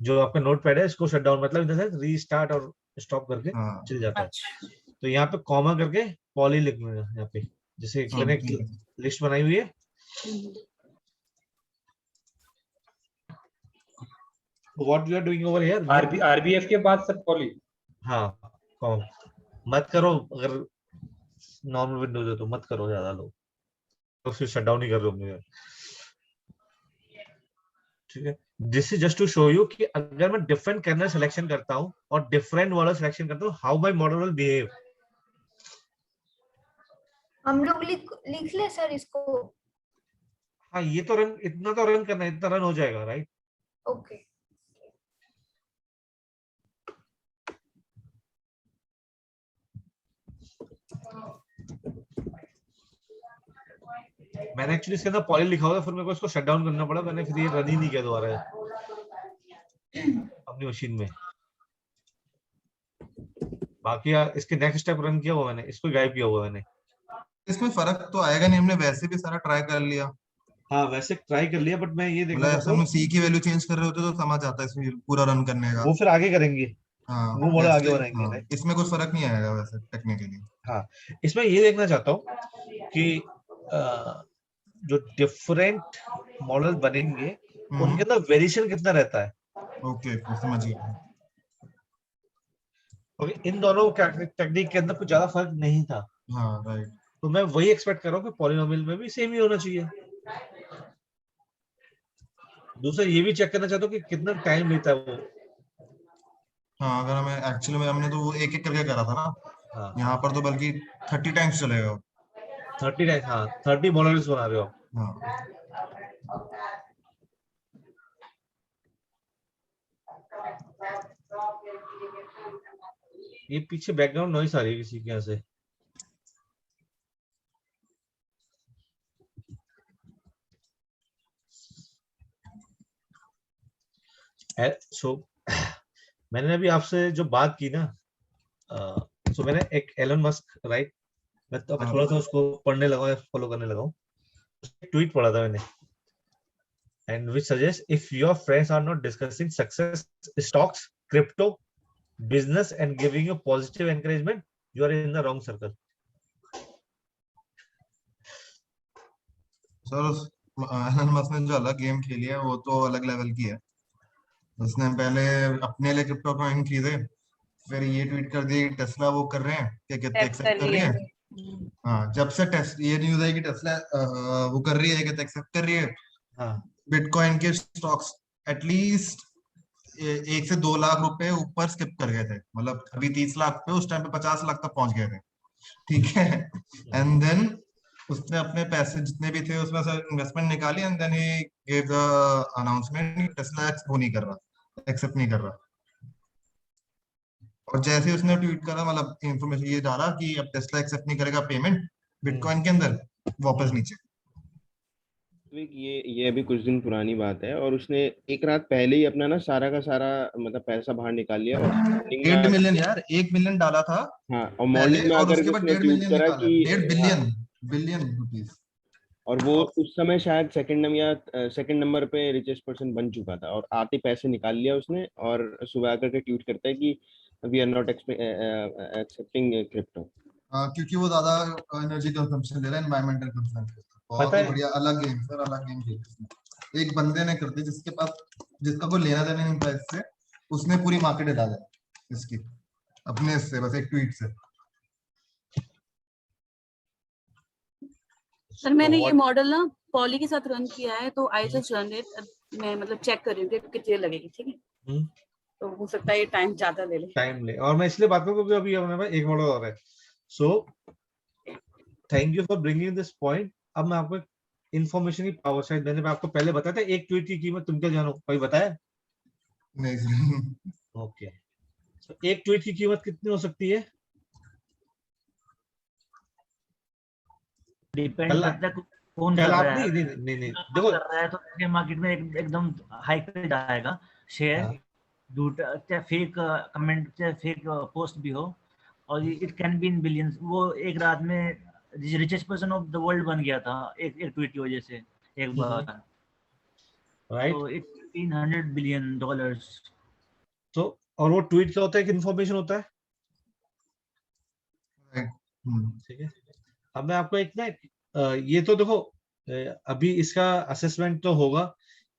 जो आपका नोटपैड है इसको शट डाउन, मतलब रीस्टार्ट और स्टॉप करके चल जाता है। तो यहाँ पे कॉमा करके पॉली लिखना है, यहाँ पे जैसे मैंने लिस्ट बनाई हुई है। What we are doing over here, RBF के बाद सर पॉली। हाँ मत करो, अगर नॉर्मल विंडोज है तो मत करो ज्यादा लोग, तो फिर शट डाउन ही कर रहे होंगे। ठीक है, this is just to show you कि अगर मैं डिफरेंट कर्नल सिलेक्शन करता हूँ और डिफरेंट मॉडल सिलेक्शन करता हूँ, how my model will behave. हम लोग लिख ले सर इसको। हाँ ये तो रन, इतना तो रन करना है, इतना रन हो जाएगा, राइट? ओके मैंने एक्चुअली इसके अंदर पॉली लिखा हुआ था, फिर मेरे को इसको शट डाउन करना पड़ा, मैंने फिर ये रन ही नहीं किया दोबारा अपनी मशीन में। बाकी इसके नेक्स्ट स्टेप रन किया हुआ मैंने, इसको गायब किया हुआ मैंने। इसमें फर्क तो आएगा नहीं, हमने वैसे भी सारा ट्राई कर लिया। हाँ वैसे ट्राई कर लिया, बट मैं ये देखना मतलब चाहता हूँ, सी की वैल्यू चेंज कर रहे होते तो समझ आता है इसमें पूरा रन करने का। वो फिर आगे करेंगे, हाँ वो मॉडल आगे वैसे बनाएंगे। हाँ, इसमें कुछ फर्क नहीं आएगा वैसे टेक्निकली। हाँ इसमें ये देखना चाहता हूँ कि जो डिफरेंट मॉडल बनेंगे उनके अंदर वेरिएशन कितना रहता है। ओके समझ गया। ओके, इन दोनों टेक्निक के अंदर कुछ ज्यादा फर्क नहीं था। हाँ राइट। तो मैं वही एक्सपेक्ट कर रहा हूँ कि पॉलिनोमियल में भी सेम ही होना चाहिए। दूसरा ये भी चेक करना चाहता हूँ कि कितना टाइम लेता है वो। हाँ अगर हमें एक्चुअली में हमने तो वो एक एक करके करा था ना। हाँ यहाँ पर तो बल्कि 30 टाइम्स चलेगा। 30 टाइम्स, हाँ 30 मॉडल्स बना रहे हो। हाँ ये पीछे बैकग्राउंड नॉइस आ रही है किसी के यहाँ से। सो मैंने अभी आपसे जो बात की ना, सो मैंने एक एलन मस्क, राइट, मैं तो थोड़ा सा उसको पढ़ने लगा, फॉलो करने लगा हूँ। ट्वीट पढ़ा था मैंने, and which suggests if your friends are not discussing success stocks, crypto, business and giving you positive encouragement, you are in the wrong circle. Sir Elon Musk ने जो अलग गेम खेली है वो तो अलग लेवल की है। उसने पहले अपने लिए क्रिप्टो कॉइन खरीदे, फिर ये ट्वीट कर दिया कि टेस्ला वो कर रहे हैं, क्या कहते हैं, एक्सेप्ट कर रही है। हाँ जब से ये न्यूज आई कि टेस्ला वो कर रही है, कहते एक्सेप्ट कर रही है, हाँ बिटकॉइन के स्टॉक्स एटलीस्ट 1 से 2 लाख रुपए ऊपर स्किप कर गए थे। मतलब अभी 30 लाख पे, उस टाइम पे 50 लाख तक पहुंच गए थे। ठीक है, एंड देन उसने अपने पैसे जितने भी थे उसमें से इन्वेस्टमेंट निकाली, and then he give the announcement Tesla वो नहीं कर रहा, एक्सेप्ट नहीं कर रहा। और जैसे उसने ट्वीट करा, मतलब इंफॉर्मेशन ये डाला कि अब टेस्ला एक्सेप्ट नहीं करेगा पेमेंट बिटकॉइन के अंदर, वापस नीचे। ये अभी कुछ दिन पुरानी बात है, और उसने एक रात पहले ही अपना ना सारा का सारा मतलब पैसा बाहर निकाल लिया। और 1 मिलियन यार, 1 मिलियन डाला था। हाँ, और मॉर्निंग में और आकर उसके बाद उसने 1.5 ट्वीट मिलियन करा निकाला, कि 1.5 बिलियन रुपीस। और वो उस समय शायद सेकंड नंबर पे रिचेस्ट पर्सन बन चुका था, और आते पैसे निकाल लिया उसने, और सुबह आकर के ट्वीट करता है कि we are not accepting crypto. क्योंकि वो ज्यादा एनर्जी कंजम्पशन ले रहा है, एनवायरमेंटल कंजम्पशन। बहुत ही बढ़िया, अलग गेम सर, अलग गेम खेली एक बंदे ने कर दी, जिसका कोई लेना देना नहीं था इससे, उसने पूरी मार्केट हिला दी इसकी अपने से, बस एक ट्वीट से। सर मैंने ये मॉडल ना पॉली के साथ रन किया है, तो आई जस्ट रन इट, मैं मतलब चेक कर रही हूँ कि कितनी लगेगी। ठीक है, तो हो सकता है ये टाइम ज्यादा ले ले। और मैं इसलिए बात करूँ क्योंकि अभी हमारे पास एक मॉडल और है। So thank you for bringing this point. अब मैं आपको इन्फॉर्मेशन की पावर, शायद मैंने आपको पहले बताया था एक ट्वीट की कीमत, तुम क्या जानो, कोई बताया? नहीं। ओके, एक ट्वीट की कीमत कितनी हो सकती है? डिपेंड करता है कौन कर रहा है। नहीं देखो, कर रहा है तो मार्केट में एकदम हाई पे जाएगा शेयर, चाहे फेक कमेंट चाहे फेक पोस्ट भी हो, और it can be in billions. वो एक रात में richest person of the world बन गया था एक ट्वीट की वजह से एक बार, राइट? तो इट $100 बिलियन। तो और वो ट्वीट क्या होता है, एक इन्फॉर्मेशन होता है, ठीक है। अब मैं आपको एक ना, ये तो देखो अभी इसका असेसमेंट तो होगा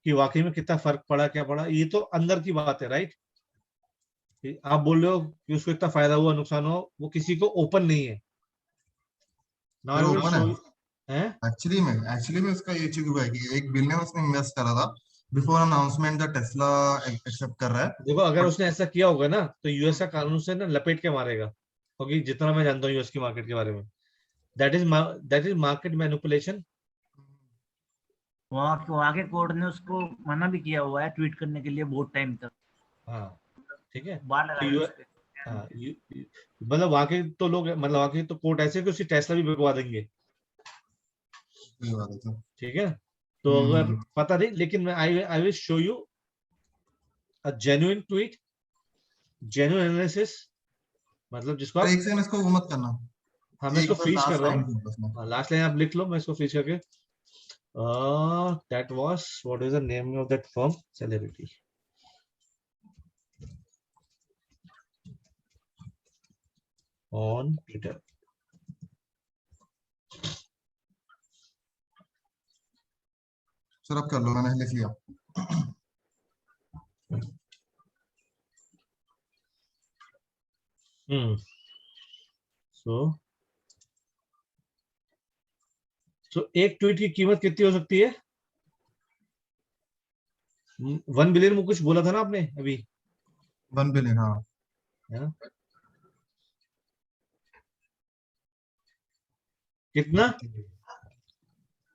कि वाकई में कितना फर्क पड़ा, क्या पड़ा, ये तो अंदर की बात है, राइट। आप बोल रहे हो कि उसको इतना फायदा हुआ, नुकसान हुआ, वो किसी को ओपन नहीं है। ओपन है एक्चुअली में उसका ये चीज हुआ है कि $1 बिलियन उसने इन्वेस्ट करा था before announcement the Tesla accept कर रहा है। देखो अगर उसने ऐसा किया होगा ना तो यूएस का कानून से ना लपेट के मारेगा, क्योंकि जितना मैं जानता हूँ यूएस की मार्केट के बारे में, दैट इज मार्केट मैनिपुलेशन। वहाँ के कोर्ट ने उसको मना भी किया हुआ है ट्वीट करने के लिए बहुत टाइम तक। हाँ ठीक है, बार लगाया उस पे। हाँ, मतलब वहाँ के तो लोग, मतलब वहाँ के तो कोर्ट ऐसे कि उसकी टेस्ला भी बिकवा देंगे, ठीक है। तो अगर पता नहीं, लेकिन मैं I will show you a genuine tweet, genuine analysis, मतलब जिसको आप एक सेकंड इसको वो मत करना। हाँ मैं इसको फ्रीज कर रहा हूँ, लास्ट लाइन आप लिख लो, मैं इसको फ्रीज करके that was, what is the name of that firm? Celerity. On Twitter. Sir आप कर लो, मैंने लिख लिया। So एक ट्वीट की कीमत कितनी हो सकती है? 1 बिलियन में कुछ बोला था ना आपने अभी? 1 बिलियन, हाँ। कितना?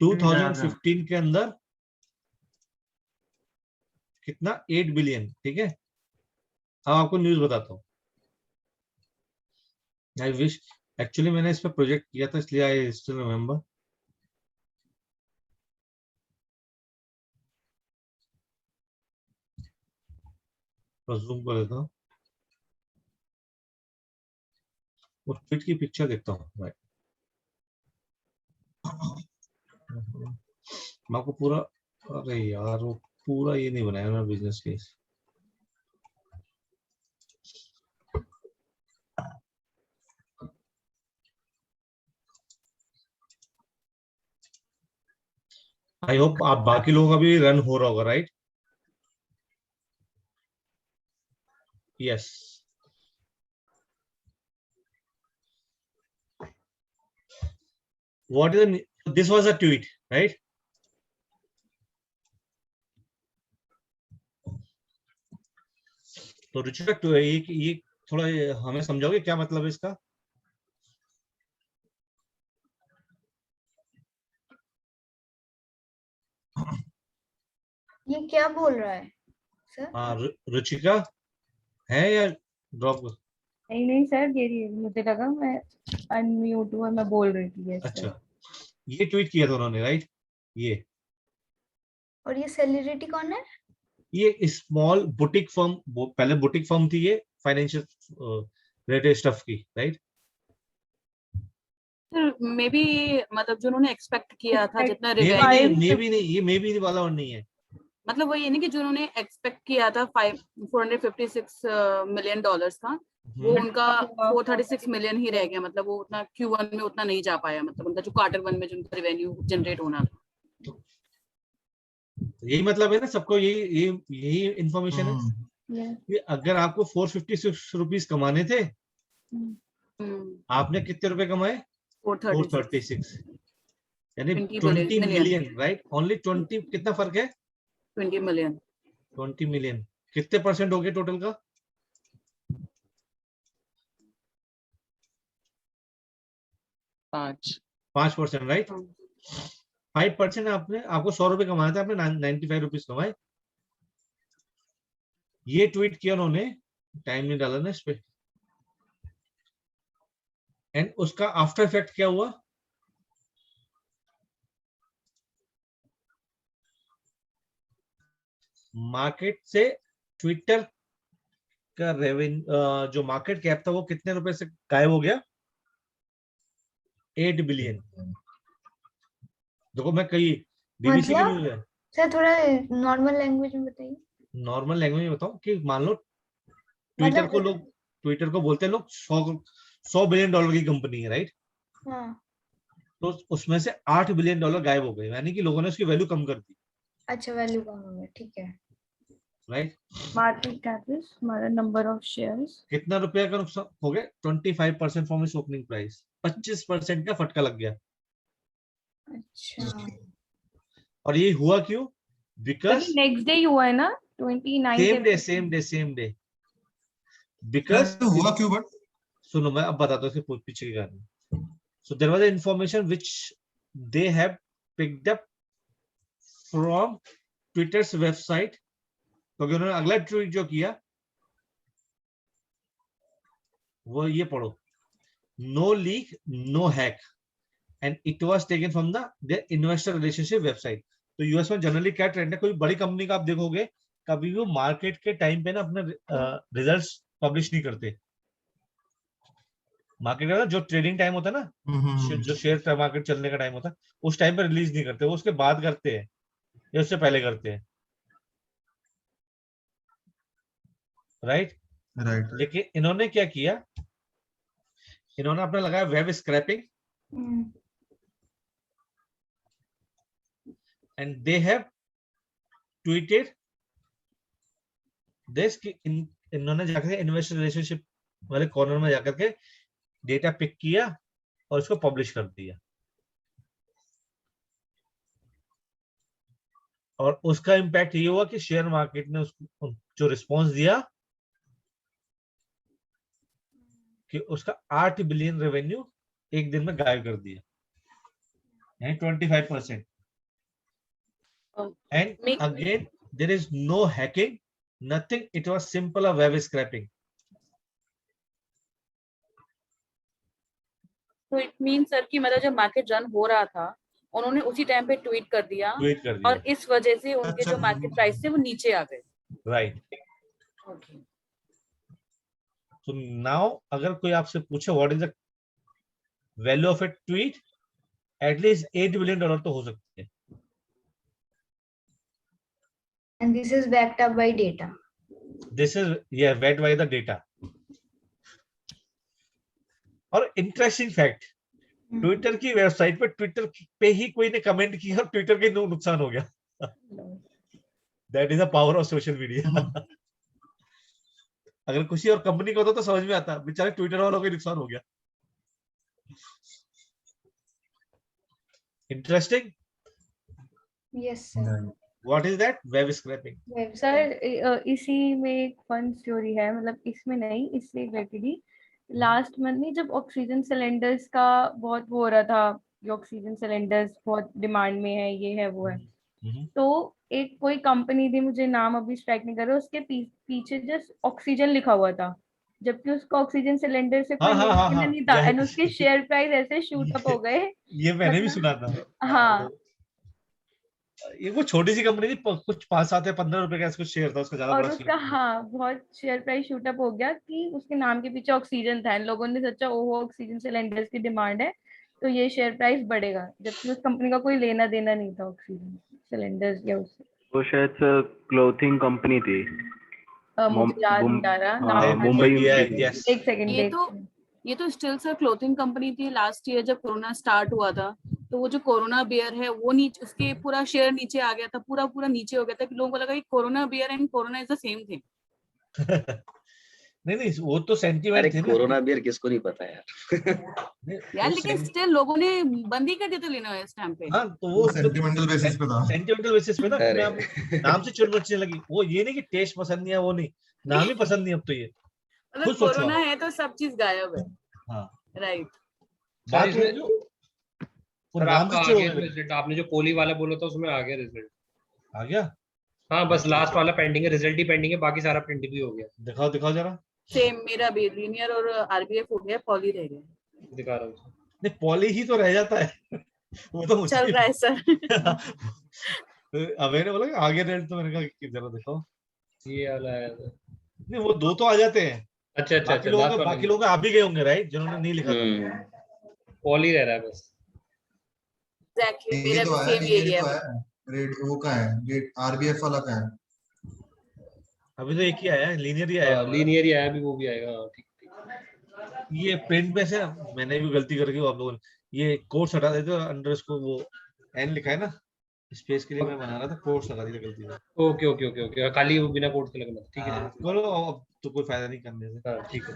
2015 के अंदर कितना? 8 बिलियन, ठीक है। अब आपको न्यूज बताता हूँ। आई विश, एक्चुअली मैंने इस पर प्रोजेक्ट किया था, इसलिए आई स्टिल रिमेम्बर। जूम कर देता हूँ, उस ट्वीट की पिक्चर देखता हूँ। मैं आपको पूरा, अरे यार वो पूरा ये नहीं बनाया ना बिजनेस केस। आई होप आप बाकी लोगों का भी रन हो रहा होगा, right? Yes. What is this was a tweet, right? तो रुचिका तो ये थोड़ा हमें समझाओगे क्या मतलब है इसका? ये क्या बोल रहा है सर? हाँ रुचिका है या ड्रॉप? नहीं सर, ये मुझे लगा मैं अनम्यूट हुआ, मैं बोल रही थी। अच्छा, ये ट्वीट किया था उन्होंने, राइट? ये, और ये सेलिब्रिटी कौन है? ये स्मॉल बुटीक फर्म, पहले बुटीक फर्म थी ये, फाइनेंशियल रिलेटेड स्टफ की, राइट? मे बी मतलब जो उन्होंने एक्सपेक्ट किया था जितना मे भी नहीं, ये मे भी वाला और नहीं है। मतलब वो ये नहीं कि जो उन्होंने एक्सपेक्ट किया था $456 मिलियन का, वो उनका 436 मिलियन ही रह गया। मतलब वो उतना Q1 में उतना नहीं जा पाया, मतलब उनका जो Q1 में जो उनका रेवेन्यू जनरेट होना था। यही मतलब है ना, सबको यही इंफॉर्मेशन है कि अगर आपको 456 रुपीस कमाने थे, आपने कितने रुपए कमाए? 436, यानी 20 मिलियन, राइट? ओनली 20, कितना फर्क है? 20 मिलियन। 20 मिलियन कितने परसेंट हो गए टोटल का? 5%, राइट? 5% आपको 100 रुपए कमाए थे, आपने 95 रुपीज कमाए। ये ट्वीट किया उन्होंने, टाइम नहीं डाला ना इस पे, एंड उसका आफ्टर इफेक्ट क्या हुआ? मार्केट से ट्विटर का रेवेन्यू, जो मार्केट कैप था वो कितने रुपए से गायब हो गया? 8 बिलियन। देखो मैं कई बीबीसी की न्यूज़ है। सर थोड़ा नॉर्मल लैंग्वेज में बताइए। नॉर्मल लैंग्वेज में बताऊं कि मान लो ट्विटर को बोलते हैं लोग $100 बिलियन की कंपनी है, राइट? हाँ। तो उसमें से $8 बिलियन गायब हो गए, यानी कि लोगों ने उसकी वैल्यू कम कर दी। अच्छा वैल्यू कम हो गया, ठीक है। राइट। मार्केट कैप इज हमारा नंबर ऑफ शेयर्स। कितना रुपया का नुकसान हो गया? 25% फ्रॉम इट्स ओपनिंग प्राइस। 25% का फटका लग गया। अच्छा और ये हुआ क्यों? बिकॉज नेक्स्ट डे हुआ है ना, 29 सेम डे बिकॉज तो हुआ क्यों? बट सुनो मैं अब बताता हूँ इसके पीछे के कारण। So there was information which they have picked up from Twitter's website, क्योंकि उन्होंने अगला ट्वीट जो किया वो ये पढ़ो, no leak no hack and it was taken from the investor relationship website. तो यूएस में जनरली क्या ट्रेंड है, कोई बड़ी कंपनी का आप देखोगे कभी भी मार्केट के टाइम पे ना अपने रिजल्ट्स पब्लिश नहीं करते। मार्केट का जो ट्रेडिंग टाइम होता है ना, जो शेयर मार्केट चलने का टाइम होता है, उस टाइम पे रिलीज नहीं करते, वो उसके बाद करते हैं या उससे पहले करते हैं। राइट। लेकिन इन्होंने क्या किया, इन्होंने अपना लगाया web scrapping and they have tweeted this कि इन्होंने जाकर इन्वेस्टर रिलेशनशिप वाले कॉर्नर में जाकर के डेटा पिक किया और इसको पब्लिश कर दिया। और उसका इम्पैक्ट ये हुआ कि शेयर मार्केट ने उसको जो रिस्पॉन्स दिया कि उसका 8 बिलियन रेवेन्यू एक दिन में गायब कर दिया, यानी 25%। And again there is no hacking, nothing, it was simple a web scraping. तो इट मीन सर कि मतलब जब मार्केट रन हो रहा था उन्होंने उसी टाइम पे ट्वीट कर दिया और इस वजह से उनके जो मार्केट प्राइस थे वो नीचे आ गए। राइट। ओके। तो नाउ अगर कोई आपसे पूछे what is the value of A tweet, at least $8 billion तो हो सकते हैं। And this is backed up by data. This is backed by the data. और इंटरेस्टिंग फैक्ट, ट्विटर की वेबसाइट पे ट्विटर पे ही कोई ने कमेंट किया और ट्विटर के नुकसान हो गया। That is the power of social media. अगर किसी और कंपनी को तो समझ में आता, बेचारे ट्विटर वालों को नुकसान हो गया। Interesting. Yes sir. What is that? Web scrapping. Sir इसी में एक फन स्टोरी है, मतलब इसमें नहीं, इससे रिलेटेड ही। लास्ट मंथ में जब ऑक्सीजन सिलेंडर्स का बहुत वो हो रहा था कि ऑक्सीजन सिलेंडर्स बहुत डिमांड में है, ये है वो है, तो एक कोई कंपनी थी, मुझे नाम अभी स्ट्राइक नहीं कर रहा, उसके पीछे जस्ट ऑक्सीजन लिखा हुआ था, जबकि उसका ऑक्सीजन सिलेंडर से कोई लेना नहीं था, एंड उसके शेयर प्राइस ऐसे शूट अप हो गए। ये मैंने भी सुना था। हाँ, ये वो छोटी सी कंपनी थी, कुछ 5-7 या 15 रुपए का कुछ शेयर था उसका, ज्यादा और बड़ा उसका हाँ बहुत शेयर प्राइस शूट अप हो गया कि उसके नाम के पीछे ऑक्सीजन था, लोगों ने सोचा ओहो ऑक्सीजन सिलेंडर्स की डिमांड है तो ये शेयर प्राइस बढ़ेगा, जबकि उस कंपनी का कोई लेना देना नहीं था ऑक्सीजन सिलेंडर्स या उससे। वो शायद क्लोथिंग कंपनी थी, मुझे याद नहीं आ रहा नाम। मुंबई में। एक सेकंड, ये तो स्टिल सर क्लोथिंग कंपनी थी। लास्ट ईयर जब कोरोना स्टार्ट हुआ था तो वो जो कोरोना बियर है वो नीचे, उसके पूरा शेयर नीचे आ गया था, पूरा नीचे हो गया था कि लोगों को लगा कि corona beer and corona is the same thing. नहीं वो तो सेंटीमेंट थे ना। कोरोना बियर किसको नहीं पता यार। लेकिन स्टिल लोगों ने बंद ही कर दिया था लेना इस टाइम पे। हाँ तो वो सेंटिमेंटल बेसिस पे था। सेंटिमेंटल बेसिस पे ना, नाम से चुन बचने लगी। वो ये नहीं कि टेस्ट पसंद नहीं है, वो नहीं, नाम ही पसंद नहीं। अब तो ये मतलब कोरोना है तो सब चीज गायब है। हाँ राइट। आपने जो कोली वाला बोला था उसमें आ गया रिजल्ट। आ गया? हाँ बस लास्ट वाला पेंडिंग है, रिजल्ट ही पेंडिंग है, बाकी सारा प्रिंट भी हो गया। दिखाओ जरा। सेम मेरा भी लीनियर और आरबीएफ हो गया, पॉली रह गया। दिखा रहा हूँ। नहीं पॉली ही तो रह जाता है। वो तो चल रहा है सर। अब मैंने बोला कि आगे रेट, तो मैंने कहा जरा दिखाओ। ये वाला है। नहीं वो दो तो आ जाते हैं। अच्छा बाकी लोग आ भी गए होंगे राइट, जिन्होंने नहीं लिखा था। पॉली रह रहा है बस। एग्जैक्टली मेरा भी सेम यही है। रेट वो का है, रेट आरबीएफ वाला का है। अभी तो एक ही आया है, लीनियर ही आया। लीनियर ही आया, अभी वो भी आएगा। ठीक। ये प्रिंट में से मैंने भी गलती करके आप लोगों ने ये कोट्स हटा देते, अंडर इसको वो एन लिखा है ना, स्पेस के लिए मैं बना रहा था, कोट्स लगा दी गलती से। ओके ओके ओके ओके, खाली वो बिना कोट के लगना, ठीक है। बोलो अब तो कोई फायदा नहीं करने से। हाँ ठीक है।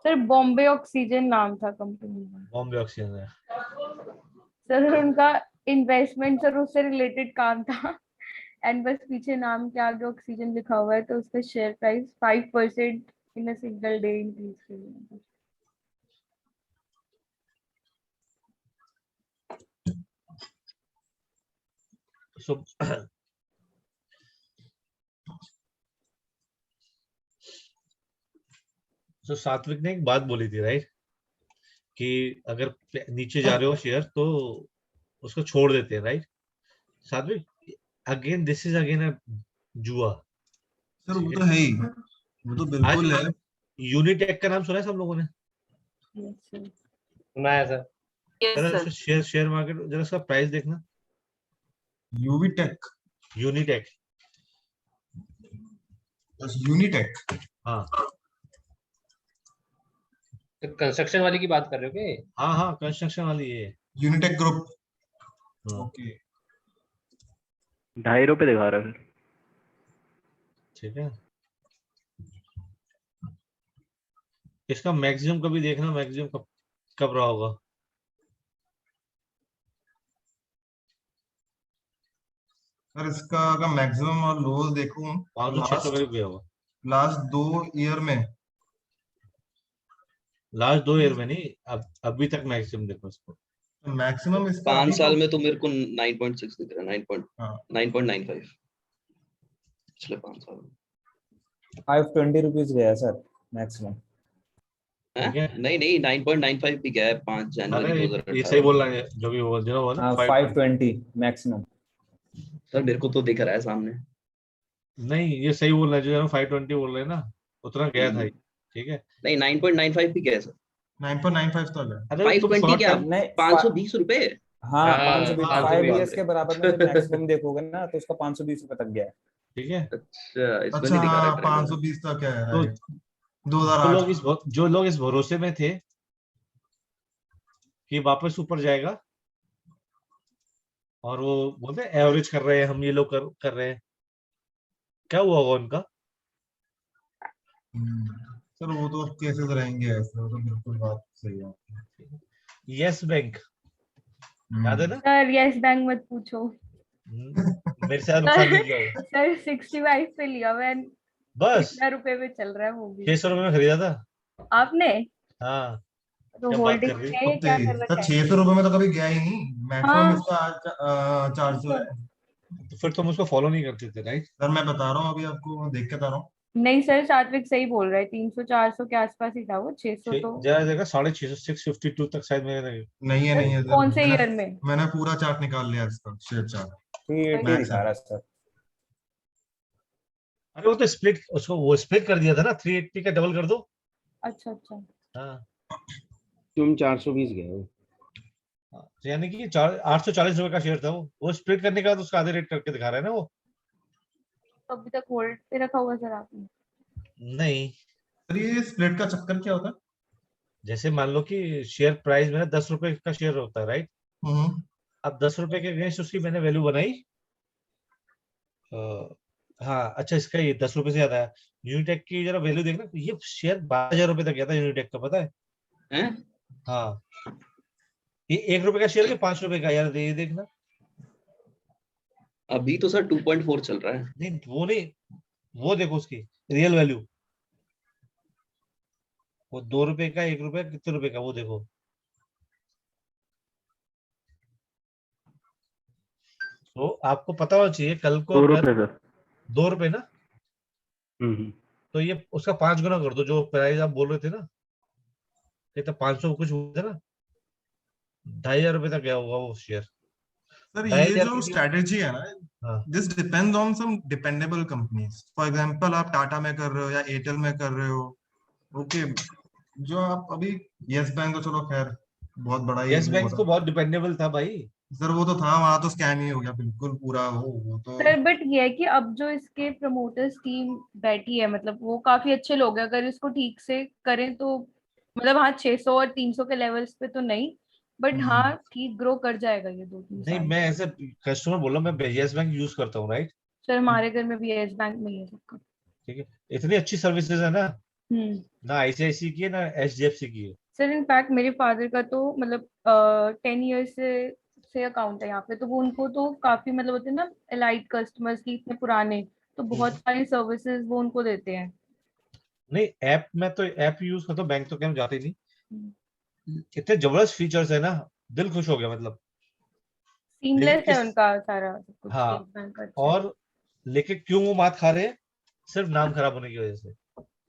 सर बॉम्बे ऑक्सीजन नाम था कंपनी का। बॉम्बे ऑक्सीजन है सर उनका इन्वेस्टमेंट सर उससे रिलेटेड काम था एंड बस पीछे नाम के आगे ऑक्सीजन लिखा हुआ है, तो उसका share price 5% in a single day increase कर गया। तो सात्विक ने एक बात बोली थी राइट, कि अगर नीचे जा रहे हो शेयर तो उसको छोड़ देते हैं, राइट सात्विक? Again this is again a जुआ। सर वो तो है ही, वो तो बिल्कुल है। यूनिटेक का नाम सुना है सब लोगों ने? सुना है सर। शेयर मार्केट जरा उसका प्राइस देखना। यूनिटेक हाँ कंस्ट्रक्शन वाली की बात कर रहे हो क्या? हाँ कंस्ट्रक्शन वाली है यूनिटेक ग्रुप। ओके 2.5 रुपए दिखा रहा है। ठीक है, इसका मैक्सिमम कभी देखना, मैक्सिमम कब रहा होगा। सर इसका अगर मैक्सिमम और लोज देखूं 500-600 करीब गया होगा लास्ट 2 ईयर में। लास्ट 2 ईयर में नहीं, अब अभी तक मैक्सिमम देखो इसको। मैक्सिमम इसका 5 साल में तो मेरे को 9.6 दिख रहा है, 9.95 पिछले 5 साल में। 520 रुपीज गया सर मैक्सिमम। नहीं 9.95 भी गया है 5 जनवरी 2018। ये सही बोल रहा है जो भी बोल रहा है ना। 520 मैक्सिमम। सर मेरे को तो दिख रहा है सामने। नहीं ये सही बोल रहा है, जो 520 बोल रहे हैं ना उतना गया था, ठीक है। नहीं 9.95 भी गया सर। 9.95 तो गया। 520 क्या 520 रुपए? हाँ 520 5 इयर्स के बराबर में मैक्सिमम देखोगे ना तो उसका 520 रुपए तक गया है। ठीक है, अच्छा 520 तक है। 2008 जो लोग इस भरोसे में थे कि वापस ऊपर जाएगा, और वो बोलते हैं एवरेज कर रहे हैं हम, ये लोग कर रहे हैं, क्या हुआ होगा उनका? सर वो तो केसेस रहेंगे ऐसे, वो तो बिल्कुल बात सही है। यस बैंक याद है ना सर? यस बैंक मत पूछो, मेरे साथ नुकसान नहीं किया सर 65 पे लिया हुआ है, बस कितना रुपए में चल रहा है वो भी? 600 रुपए में खरीदा था आपने? हाँ तो होल्डिंग में क्या कर रखा है? 600 रुपए में तो कभी गया ही नहीं, मैक्सिमम इसका 400 है। तो फिर तुम उसको फॉलो नहीं करते थे, राइट? सर मैं बता रहा हूँ अभी आपको, देख के बता रहा हूँ। नहीं सर सात्विक सही बोल रहा है, 300-400 के आसपास ही था वो, 600 तो जरा जगह 650 652 तक शायद मेरे नहीं है कौन से ईयर में? मैंने पूरा चार्ट निकाल लिया इसका, शेयर चार्ट 380 दिखा रहा है सर। अरे वो तो स्प्लिट, उसको वो स्प्लिट कर दिया था ना, 380 का डबल कर दो। अच्छा हाँ तुम 420 गए हो, यानी कि 840 रुपए का शेयर था वो स्प्लिट करने के बाद उसका आधे रेट करके दिखा रहा है ना वो। अभी तक होल्ड पे रखा हुआ सर आपने? नहीं सर ये स्प्लिट का चक्कर क्या होता है? जैसे मान लो कि शेयर प्राइस मेरा 10 रुपए का शेयर होता है, राइट? अब 10 रुपए के अगेंस्ट उसकी मैंने वैल्यू बनाई। हाँ अच्छा, इसका ये 10 रुपए से ज्यादा है। यूनिटेक की जरा वैल्यू देखना, ये शेयर 12,000 रुपए तक गया था यूनिटेक का, पता है? हाँ ये 1 रुपए का शेयर के 5 रुपए का, यार ये देखना। अभी तो सर 2.4 चल रहा है। नहीं वो नहीं, वो देखो उसकी रियल वैल्यू, वो 2 रुपए का, 1 रुपए, कितने रुपए का, वो देखो। तो आपको पता होना चाहिए कल को 2 रुपए का 2 रुपए ना, तो ये उसका 5 गुना कर दो, जो प्राइस आप बोल रहे थे ना, कितना 500 कुछ हुआ था ना, 2,500 रुपए तक गया होगा वो शेयर। सर ये जो स्ट्रेटेजी है ना, this depends on some dependable companies. For example आप टाटा में कर रहे हो या एयरटेल में कर रहे हो, ओके। जो आप अभी यस बैंक, तो चलो खैर बहुत बड़ा यस बैंक तो बहुत डिपेंडेबल था भाई। सर वो तो था, वहां तो स्कैम ही हो गया बिल्कुल पूरा। वो तो सर बट ये है कि अब जो इसके प्रमोटर्स टीम बैठी है, मतलब वो काफी अच्छे लोग हैं, अगर इसको ठीक से करें तो मतलब हाँ 600 और 300 के लेवल्स पे तो नहीं, बट हाँ ठीक ग्रो कर जाएगा ये 2-3 नहीं, साल। मैं ऐसे कस्टमर बोला, मैं यस बैंक यूज करता हूँ, राइट? सर हमारे घर में भी येस बैंक में ही है सबका। ठीक है, इतनी अच्छी सर्विसेज है ना, हम्म। ना आईसीआईसी की है ना एचडीएफसी की है। सर इनफैक्ट मेरे फादर का तो मतलब 10 ईयर्स से अकाउंट है यहाँ पे, तो वो उनको तो काफी मतलब होते हैं ना एलाइट कस्टमर्स की, इतने पुराने, तो बहुत सारी सर्विसेज वो उनको देते हैं। नहीं, ऐप में तो ऐप यूज करता हूँ, बैंक तो क्या जाते ही नहीं। इतने जबरदस्त फीचर्स है ना, दिल खुश हो गया मतलब। सीमलेस है उनका सारा सब कुछ, हाँ, येस बैंक का अच्छा है। और लेके क्यों वो मात खा रहे हैं? सिर्फ नाम खराब होने की वजह से।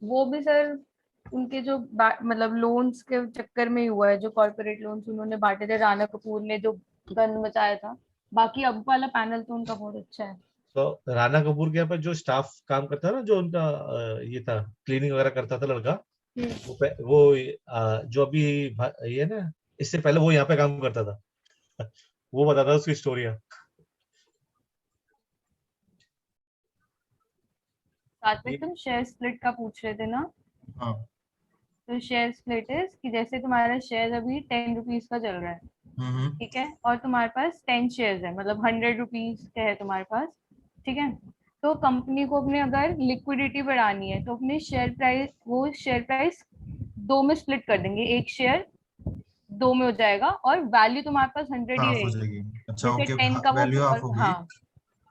वो भी सर उनके जो मतलब लोन्स के चक्कर में ही हुआ है, जो कॉर्पोरेट लोन्स उन्होंने बांटे थे, राणा कपूर ने जो गंद मचाया था। बाकी अब वाला पैनल तो उनका बहुत अच्छा है। तो राणा कपूर के यहाँ पर जो स्टाफ काम करता है ना, जो उनका ये था, क्लीनिंग वगैरह करता था लड़का, वो जो अभी ये ना, इससे पहले वो यहाँ पे काम करता था। वो बताता उसकी स्टोरिया। साथ में तुम शेयर स्प्लिट का पूछ रहे थे ना। हाँ। तो शेयर स्प्लिट इज कि जैसे तुम्हारा शेयर अभी 10 रुपीज का चल रहा है, ठीक है, और तुम्हारे पास 10 शेयर्स है, मतलब 100 रुपीज के है तुम्हारे पास, ठीक है। तो कंपनी को अपने अगर लिक्विडिटी बढ़ानी है तो अपने शेयर प्राइस 2 में स्प्लिट कर देंगे, एक शेयर 2 में हो जाएगा और वैल्यू तुम्हारे पास 100 ही हाफ हो रहेगी। जाएगी। अच्छा, जैसे ओके। 10 का वो वैल्यू हाफ हो गई हाँ,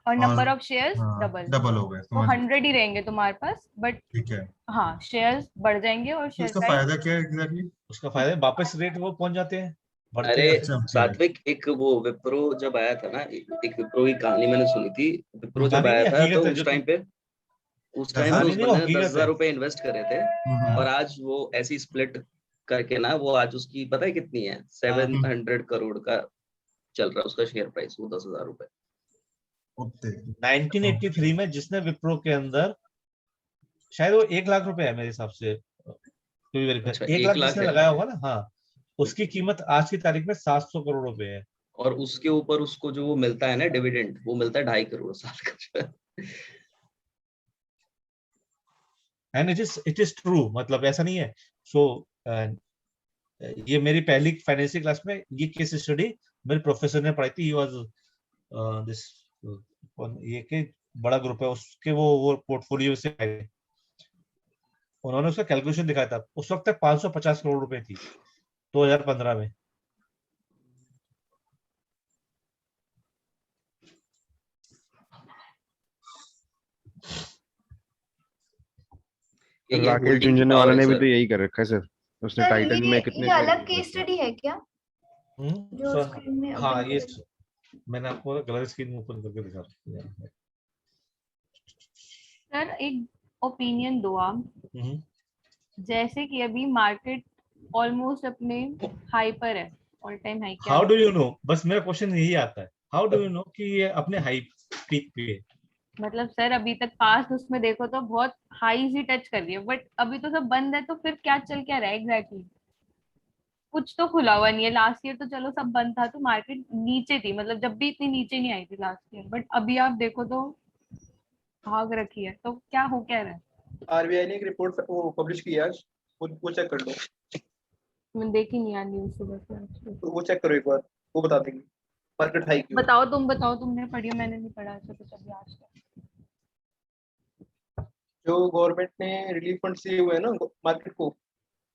और और number of shares double, double हो गए, तो समझ गए। 100 ही रहेंगे तुम्हारे पास, बट ठीक है। हाँ शेयर्स बढ़ जाएंगे और तो शेयर इसका प्राइस। फायदा क्या है एग्जैक्टली? उसका फायदा वापस रेट वो पहुंच जाते हैं, बढ़ते अरे जाते हैं। सात्विक, एक वो विप्रो जब आया था ना, एक विप्रो की कहानी मैंने सुनी थी। विप्रो जब कहानी आया नहीं, था तो हकीकत है जो उस टाइम पे उस कहानी नहीं, वो बंदे ने हकीकत 10,000 है। रुपए इन्वेस्ट करे थे, और आज वो ऐसी स्प्लिट करके ना, वो आज उसकी पता है कितनी है? 700 करोड़ का चल रहा है उसका शेयर प्राइस, वो 10,000 रुपए। 1983 में जिसने विप्रो के अंदर, शायद वो 1 लाख रुपए है मेरे हिसाब से, कोई वेरीफाई, अच्छा, 1 लाख 1 लाख जिसने है। लगाया होगा ना, हाँ, उसकी कीमत आज की तारीख में 700 करोड़ रुपए है। और उसके ऊपर उसको जो वो मिलता है ना डिविडेंड, वो मिलता है 2.5 करोड़ साल का। एंड इट इज ट्रू, मतलब ऐसा नहीं है। सो ये मेरी पहली फाइनेंशियल क्लास में ये केस स्टडी मेरे प्रोफेसर ने पढ़ाई थी। ही वाज दिस, ये के बड़ा ग्रुप है उसके, वो पोर्टफोलियो से आए। उन्होंने उसका कैलकुलेशन दिखाया था, उस वक्त तक 550 करोड़ रुपए थी 2015 में। राकेश झुंझुनवाला ने भी तो यही कर रखा है सर, उसने टाइटन में कितने ये शेयर अलग खरीदे केस उसने। स्टडी है क्या? जो स्क्रीन में हाँ, open ये करें। मैंने आपको गलत स्क्रीन ओपन करके दिखा रखा है। सर एक ओपिनियन दो आप, जैसे कि अभी मार्केट ऑलमोस्ट अपने हाई पर है, ऑल टाइम हाई। क्या हाउ डू यू नो? बस मेरा क्वेश्चन यही आता है, हाउ डू यू नो कि ये अपने हाई पीक पे है? मतलब सर अभी तक पास उसमें देखो तो बहुत हाई ही टच कर रही है, बट अभी तो सब बंद है, तो फिर क्या चल क्या रहा है एग्जैक्टली? कुछ तो खुला हुआ नहीं है। लास्ट ईयर तो चलो सब बंद था तो मार्केट नीचे थी, मतलब जब भी इतनी नीचे नहीं आई थी लास्ट ईयर, बट अभी आप देखो तो भाग रखी है, तो क्या हो क्या रहा है? आरबीआई ने एक रिपोर्ट वो पब्लिश की है आज, वो चेक कर लो। मैंने देखी नहीं यार न्यूज़ सुबह से आज तो वो चेक करो एक बार, वो बता देंगे मार्केट हाई क्यों। बताओ, तुम बताओ, तुमने पढ़ी है, मैंने नहीं पढ़ा ऐसा कुछ अभी आज तक। जो गवर्नमेंट ने रिलीफ फंड दिए हुए हैं ना मार्केट को,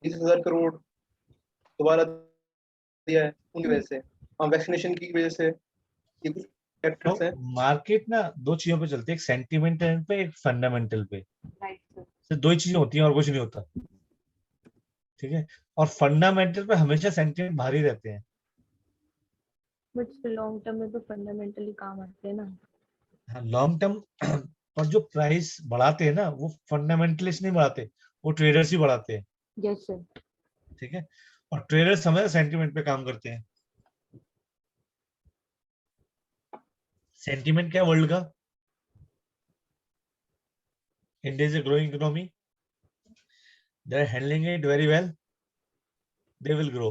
20,000 करोड़ दोबारा दिया है उनकी वजह से, वैक्सीनेशन की वजह से, ये कुछ फैक्टर्स हैं। मार्केट ना दो चीजों पे चलती है, एक सेंटिमेंटल पे, एक फंडामेंटल पे। Right sir. सिर्फ दो ही चीजें होती हैं और कुछ नहीं होता, ठीक है। और फंडामेंटल पे हमेशा सेंटिमेंट भारी रहते हैं। बट लॉन्ग टर्म में तो फंडामेंटली काम आते हैं ना। लॉन्ग टर्म पर जो प्राइस बढ़ाते हैं ना, वो फंडामेंटलिस्ट नहीं बढ़ाते, वो ट्रेडर्स ही बढ़ाते हैं। Yes sir. ठीक है, और ट्रेडर्स हमेशा सेंटिमेंट पे काम करते हैं। सेंटिमेंट क्या है वर्ल्ड का? India is a growing economy, they are handling it very well, they will grow.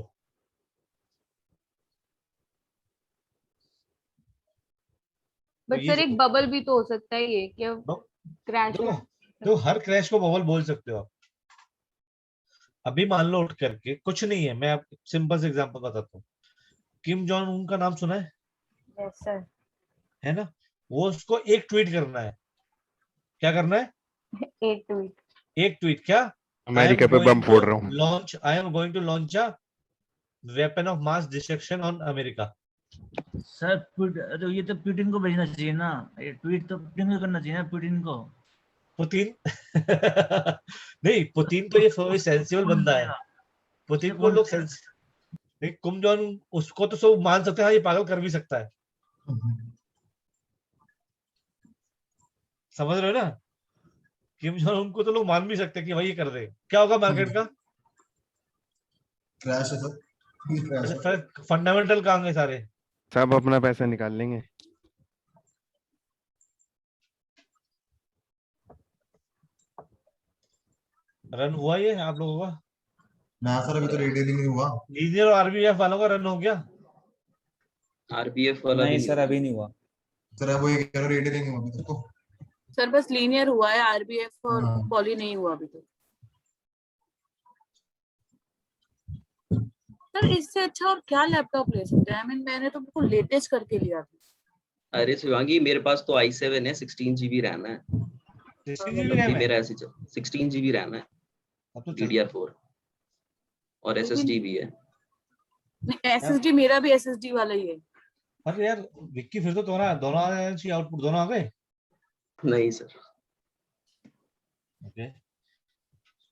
But sir एक बबल भी तो हो सकता है ये कि क्रैश हो। तो हर क्रैश को बबल बोल सकते हो आप। अभी मान लो उठ करके कुछ नहीं है, मैं आपको सिंपल से एग्जांपल बताता हूँ। किम जॉन उन का नाम सुना है? Yes sir. है ना, वो उसको एक ट्वीट करना है। क्या करना है? एक ट्वीट क्या? अमेरिका पे बम फोड़ रहा हूँ। Launch, I am going to launch a weapon of mass destruction on America. Sir तो ये तो पुतिन को भेजना चाहिए ना, ये ट्वीट तो पुतिन को करना चाहिए ना, पुतिन को। पुतिन नहीं, पुतिन तो ये सेंसिबल बंदा है। पुतिन को लोग किम जॉन उसको तो सब मान सकते हैं, ये पागल कर भी सकता है। समझ रहे हो ना? किम जॉन उनको तो लोग मान भी सकते हैं कि भाई ये कर दे। क्या होगा मार्केट का? क्रैश है सर। फंडामेंटल काम है सारे, सब अपना पैसा निकाल लेंगे। रन हुआ ये आप लोगों का? ना सर अभी तो रिटेलिंग नहीं हुआ। लीनियर और आरबीएफ वालों का रन हो गया? आरबीएफ वाला नहीं भी सर अभी नहीं हुआ सर अब वो ये कह रहे रिटेलिंग नहीं हुआ अभी तक। सर बस लीनियर हुआ है, आरबीएफ और हाँ। पॉली नहीं हुआ अभी तक। सर इससे अच्छा और क्या लैपटॉप ले सकते हैं? मैंने तो बिल्कुल लेटेस्ट करके लिया था। अरे शिवांगी, मेरे पास तो i7 है, 16 GB रैम है। 16 GB रैम है? मेरा ऐसे 16 GB रैम है, DDR4 और SSD भी है। SSD मेरा भी SSD वाला ही है। अरे यार विक्की, फिर तो दोनों आ गए चाहिए, आउटपुट दोनों आ गए? नहीं सर। ओके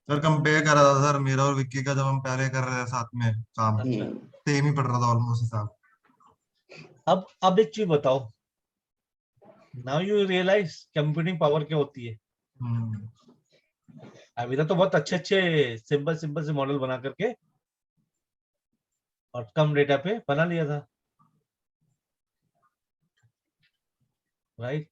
सर कंपेयर कर रहा था सर मेरा और विक्की का, जब हम पहले कर रहे थे साथ में काम, सेम ही पड़ रहा था ऑलमोस्ट हिसाब। अब एक चीज बताओ, now you realize computing power क्या होती है। अभी तक तो बहुत अच्छे सिंपल से मॉडल बना करके और कम डेटा पे बना लिया था, राइट?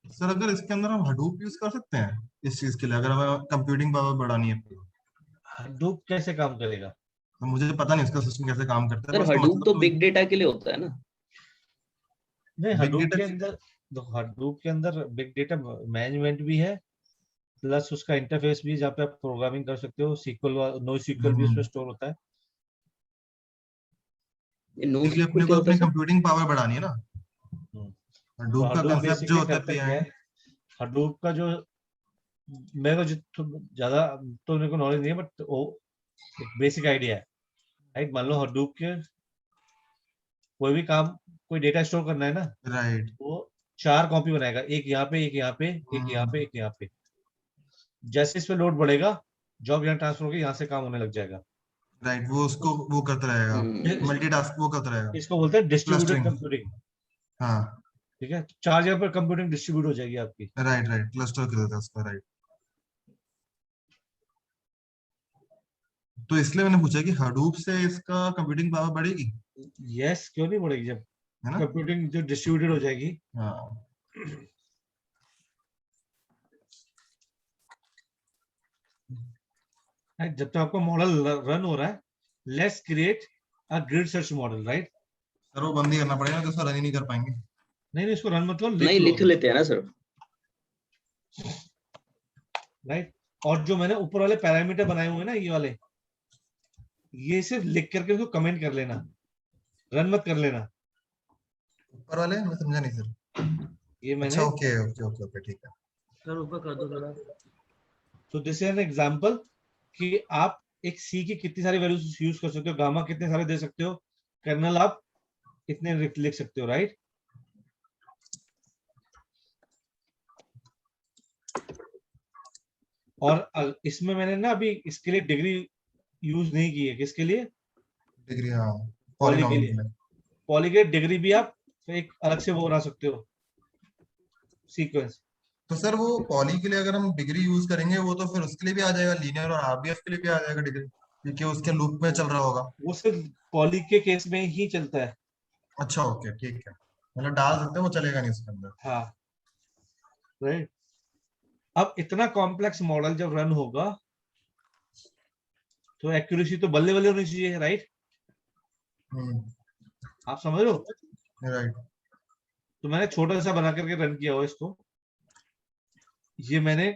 सर अगर इसके अंदर हम हडूप यूज कर सकते हैं इस चीज के लिए, अगर हमें कंप्यूटिंग पावर बढ़ानी है तो? हडूप कैसे काम करेगा? तो मुझे पता नहीं इसका सिस्टम कैसे काम करता है। सर हडूप तो बिग डेटा के लिए होता है ना? नहीं, हडूप के अंदर बिग डेटा मैनेजमेंट भी है, प्लस उसका इंटरफेस भी, जहाँ पे आप प्रोग्रामिंग कर सकते हो। सीक्वल, नो सीक्वल भी उसमें स्टोर होता है। इसलिए अपने को अपनी कंप्यूटिंग पावर बढ़ानी है ना। हडूप का कांसेप्ट जो होता है, हडूप का जो मेरे को ज्यादा तो मेरे को नॉलेज नहीं है, बट वो एक बेसिक आइडिया है, राइट? मान लो हडूप के कोई भी काम, कोई डेटा स्टोर करना है ना, राइट, वो 4 कॉपी बनाएगा, एक यहाँ पे, एक यहाँ पे, एक यहाँ पे, एक यहाँ पे। जैसे इस पे लोड बढ़ेगा, जॉब यहाँ ट्रांसफर होगी, यहाँ से काम होने लग जाएगा, राइट। वो उसको वो करता रहेगा, मल्टीटास्क वो करता रहेगा। इसको बोलते हैं डिस्ट्रीब्यूटेड कंप्यूटिंग। हाँ ठीक है, 4 जगह पर कंप्यूटिंग डिस्ट्रीब्यूट हो जाएगी आपकी। राइट, क्लस्टर कर देता है उसका, राइट। तो इसलिए मैंने पूछा कि हडूप से इसका कंप्यूटिंग पावर बढ़ेगी? यस, क्यों नहीं बढ़ेगी, जब कंप्यूटिंग जो डिस्ट्रीब्यूटेड हो जाएगी। हाँ। जब तक आपका मॉडल रन हो रहा है, let's create a grid search model, right? Sir वो बंद ही करना पड़ेगा, तो रन ही नहीं कर पाएंगे। नहीं, इसको रन मतलब नहीं, लिख लेते हैं ना सर, राइट? और जो मैंने ऊपर वाले पैरामीटर बनाए हुए हैं ना, ये वाले, ये सिर्फ लिख करके उसको कमेंट कर लेना, रन मत कर लेना। ऊपर वाले मैं समझा नहीं सर। ये मैंने, अच्छा, ओके, ठीक है सर, ऊपर कर दो थोड़ा। तो दिस इज एन एग्जांपल कि आप एक सी की कितनी सारी वैल्यूज यूज कर सकते हो, गामा कितने सारे दे सकते हो, कर्नल आप कितने लिख सकते हो, राइट? और इसमें मैंने ना अभी इसके लिए डिग्री यूज नहीं की है। किसके लिए? डिग्री, हाँ, पॉली के लिए। पॉली के डिग्री भी आप एक अलग से वो बना सकते हो, सीक्वेंस। तो सर वो पॉली के लिए अगर हम डिग्री यूज करेंगे, वो तो फिर उसके लिए भी आ जाएगा, लीनियर और आरबीएफ के लिए भी आ जाएगा डिग्री, क्योंकि उसके लूप में चल रहा होगा। वो सिर्फ पॉली के केस में ही चलता है। अच्छा, ओके, ठीक है, मतलब डाल सकते हैं, वो चलेगा नहीं उसके अंदर। हाँ, राइट। अब इतना कॉम्प्लेक्स मॉडल जब रन होगा तो एक्यूरेसी तो बल्ले होनी चाहिए, राइट? आप समझ लो, राइट। तो मैंने छोटा सा बना करके रन किया हुआ इसको। ये मैंने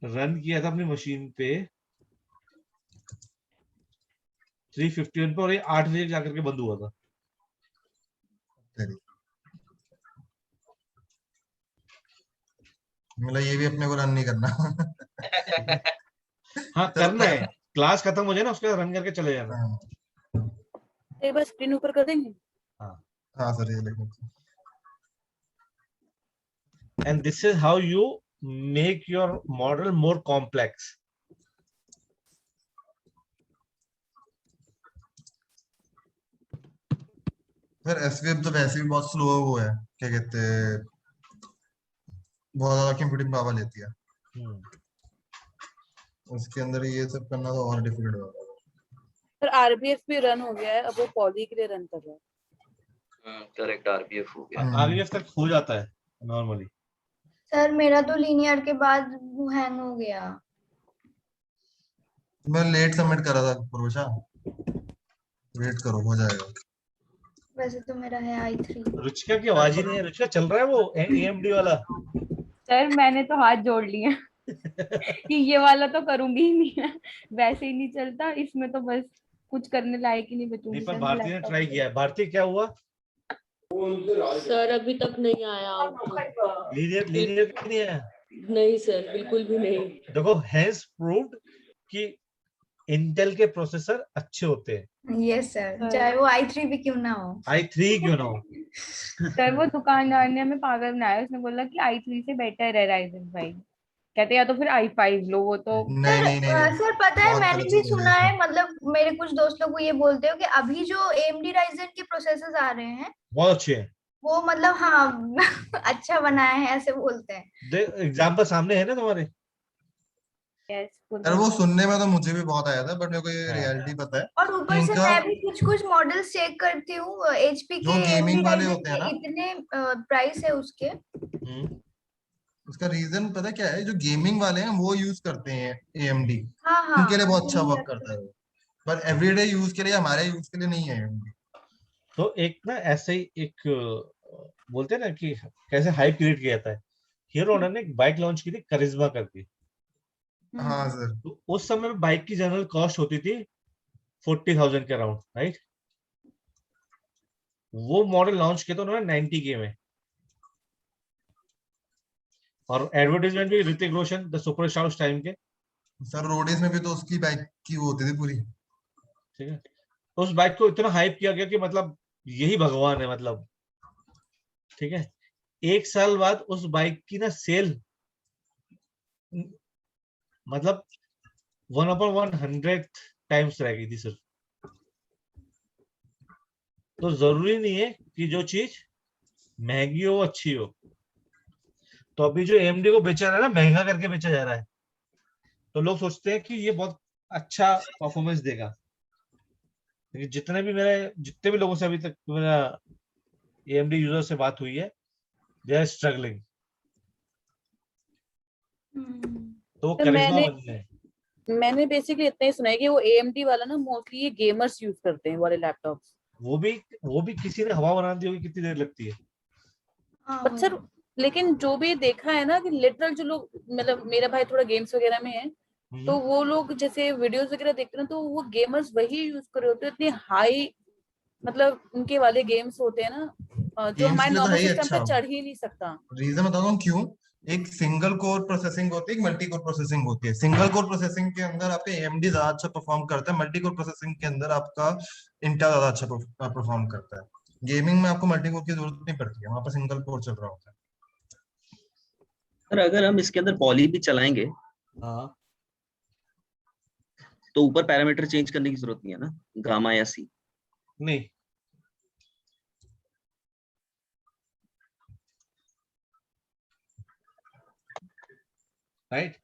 रन किया था अपनी मशीन पे 351 पे, और ये 8 बजे जाकर के बंद हुआ था। मतलब ये भी अपने को रन नहीं करना। हाँ करना है, क्लास खत्म हो जाए ना उसके बाद रन करके चले जाना। एक बार स्क्रीन ऊपर कर देंगे। हाँ सर ये देखो। And this is how you make your model more complex. Sir SVF तो वैसे भी बहुत स्लो वो है, क्या कहते हैं, बहुत ज्यादा कंप्यूटिंग पावर लेती है। उसके अंदर ये सब करना तो और डिफिकल्ट होगा। सर आरबीएफ भी रन हो गया है, अब वो पॉली के लिए रन कर रहा है। करेक्ट, आरबीएफ हो गया। आरबीएफ तक हो जाता है नॉर्मली। सर मेरा तो लीनियर के बाद वो हैंग हो गया। मैं लेट सबमिट कर रहा था प्रोशा, वेट करो हो जाएगा। वैसे तो मेरा है i3। रुचिका की आवाज ही नहीं है। रुचिका चल रहा है वो एएमडी वाला? सर मैंने तो हाथ जोड़ लिए कि ये वाला तो करूंगी ही नहीं है, वैसे ही नहीं चलता, इसमें तो बस कुछ करने लायक ही नहीं बचूंगी। नहीं, पर भारती ने ट्राई किया है। भारती क्या हुआ? सर अभी तक नहीं आया। लीनियर भी नहीं आया? नहीं सर, बिल्कुल भी नहीं। देखो हैज प्रूव्ड कि इंटेल के प्रोसेसर अच्छे होते हैं। यस सर, चाहे वो i3 भी क्यों ना हो। i3 क्यों ना हो? सर वो दुकानदार ने हमें पागल बनाया, उसने बोला कि i3 से बेटर है राइजन भाई, कहते या तो फिर i5 लो। वो तो सर पता है मैंने भी सुना है, मतलब मेरे कुछ दोस्त लोग को ये बोलते हो कि अभी जो AMD राइजन के प्रोसेसर्स आ रहे हैं बहुत अच्छे हैं वो, मतलब हाँ अच्छा बनाया है ऐसे बोलते हैं। एग्जाम्पल सामने है ना तुम्हारे। यार वो सुनने में तो मुझे भी बहुत आया था, बट मेरे को ये रियलिटी पता है। और ऊपर से मैं भी कुछ मॉडल्स चेक करती हूँ HP के, जो गेमिंग वाले होते हैं ना, इतने प्राइस है उसके। उसका रीजन पता क्या है? जो गेमिंग वाले हैं वो यूज करते हैं AMD, हाँ, उनके लिए बहुत अच्छा वर्क करता है, पर एवरीडे यूज के लिए, हमारे यूज के लिए नहीं है AMD। तो एक ना ऐसे ही एक बोलते हैं ना कि कैसे हाइप क्रिएट किया जाता है। हीरो होंडा ने एक बाइक लॉन्च की थी करिश्मा करके। हाँ सर। तो उस समय बाइक की जनरल कॉस्ट होती थी 40,000 के अराउंड, राइट। वो मॉडल लॉन्च किया था उन्होंने 90K में, और एडवर्टाइजमेंट भी ऋतिक रोशन द सुपरस्टार उस टाइम के। सर रोडीज में भी तो उसकी बाइक की वो होती थी पूरी। ठीक है, तो उस बाइक को इतना हाइप किया गया कि मतलब यही भगवान है, मतलब ठीक है। एक साल बाद उस बाइक की ना सेल मतलब 1/100 टाइम्स रह गई थी सिर्फ। तो जरूरी नहीं है कि जो चीज महंगी हो अच्छी हो। तो अभी जो AMD को बेचा जा रहा है ना, महंगा करके बेचा जा रहा है, तो लोग सोचते हैं कि ये बहुत अच्छा परफॉर्मेंस देगा, लेकिन जितने भी लोगों से अभी तक मेरा AMD यूजर से बात हुई है, दे आर स्ट्रगलिंग। तो मैंने बेसिकली इतना ही सुना है कि वो AMD वाला ना मोस्टली ये गेमर्स यूज करते हैं वाले लैपटॉप्स। वो भी किसी ने हवा बना दी होगी, कितनी देर लगती है। बट सर लेकिन जो भी देखा है ना कि लिटरल जो लोग, मतलब मेरा भाई थोड़ा गेम्स वगैरह में है, तो वो लोग जैसे वीडियोस वगैरह देखते हैं ना, तो वो गेमर्स वही यूज कर रहे होते हैं, इतने हाई मतलब उनके वाले गेम्स होते हैं ना जो हमारे नॉर्मल सिस्टम पे चढ़ ही नहीं सकता। रीजन बताता हूँ क्यों। एक सिंगल कोर प्रोसेसिंग होती है, एक मल्टी कोर प्रोसेसिंग होती है। सिंगल कोर प्रोसेसिंग के अंदर आपका AMD ज्यादा अच्छा परफॉर्म करता है, मल्टी कोर प्रोसेसिंग के अंदर आपका इंटेल ज्यादा अच्छा परफॉर्म करता है। गेमिंग में आपको मल्टी कोर की जरूरत नहीं पड़ती है, वहां पर सिंगल कोर चल रहा होता है। पर अगर हम इसके अंदर पॉली भी चलाएंगे तो ऊपर पैरामीटर चेंज करने की जरूरत नहीं है ना, गामा या सी नहीं। राइट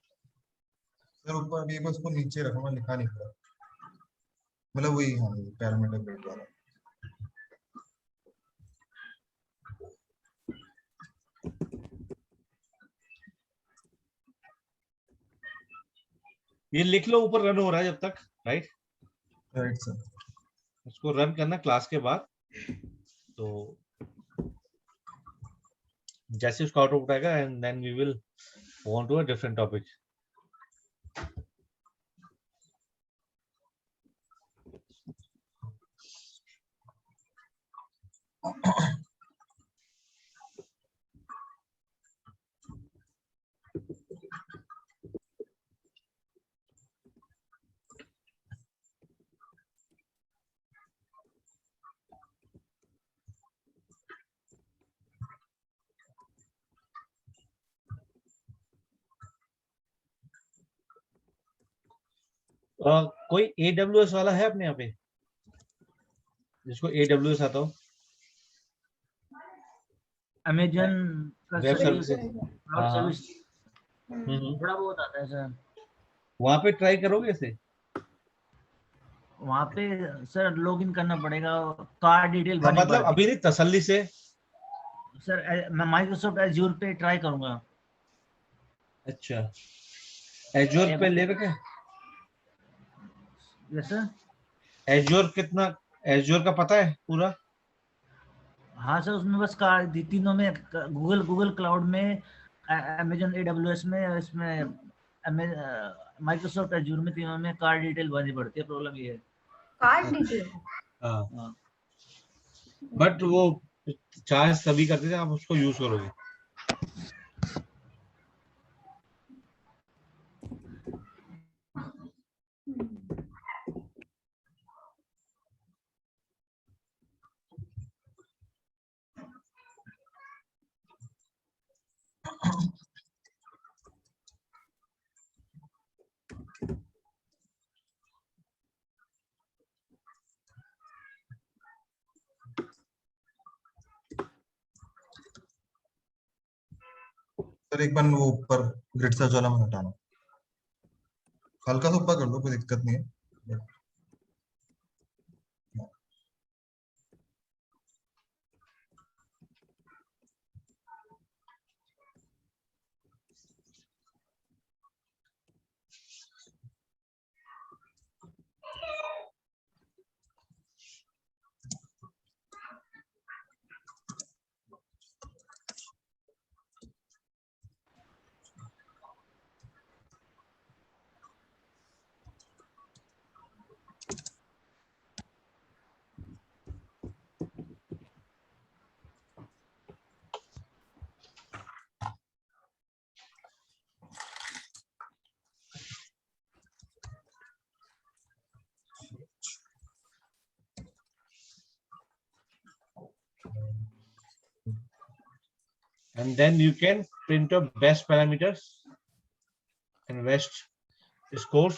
सर ऊपर अभी बस को नीचे रखूंगा, लिखा नहीं पड़ा, मतलब वही हाँ पैरामीटर बेस वाला। ये लिख लो, ऊपर रन हो रहा है जब तक, राइट सर। उसको रन करना क्लास के बाद। तो जैसे उसका आउटपुट आएगा and then we will go on to a different topic. कोई AWS वाला है अपने यहाँ पे जिसको AWS आता हो? अमेजन का web service, services. Cloud service hmm. थोड़ा बहुत आता है सर। वहाँ पे ट्राई करोगे इसे? वहाँ पे सर लॉगिन करना पड़ेगा, कार्ड डिटेल हाँ, भरनी मतलब पड़ती अभी नहीं, तसल्ली से। सर मैं माइक्रोसॉफ्ट एज्योर पे ट्राई करूंगा। अच्छा, एज्योर पे ले रखे? Yes sir. एज्योर कितना, एज्योर का पता है पूरा? हाँ सर, उसमें बस कार्ड तीनों में, गूगल क्लाउड में, अमेजन AWS में, इसमें माइक्रोसॉफ्ट एज्योर में, तीनों में कार्ड डिटेल भरनी पड़ती है। प्रॉब्लम ये है कार्ड डिटेल। हाँ, बट वो चार्ज सभी करते थे, आप उसको यूज करोगे। सर एक बार वो ऊपर ग्रिड सर्च वाला में हटाना, हल्का सा ऊपर कर लो, कोई दिक्कत नहीं है। And then you can print your best parameters and best scores.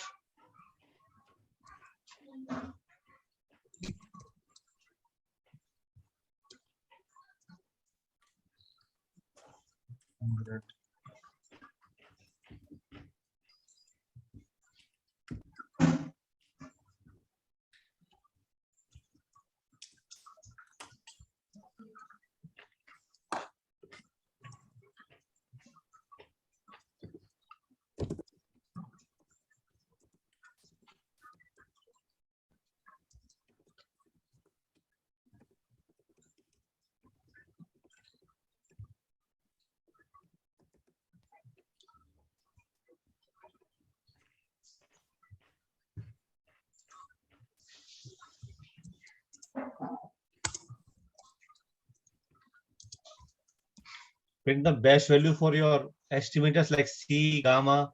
Print the best value for your estimators like C, gamma.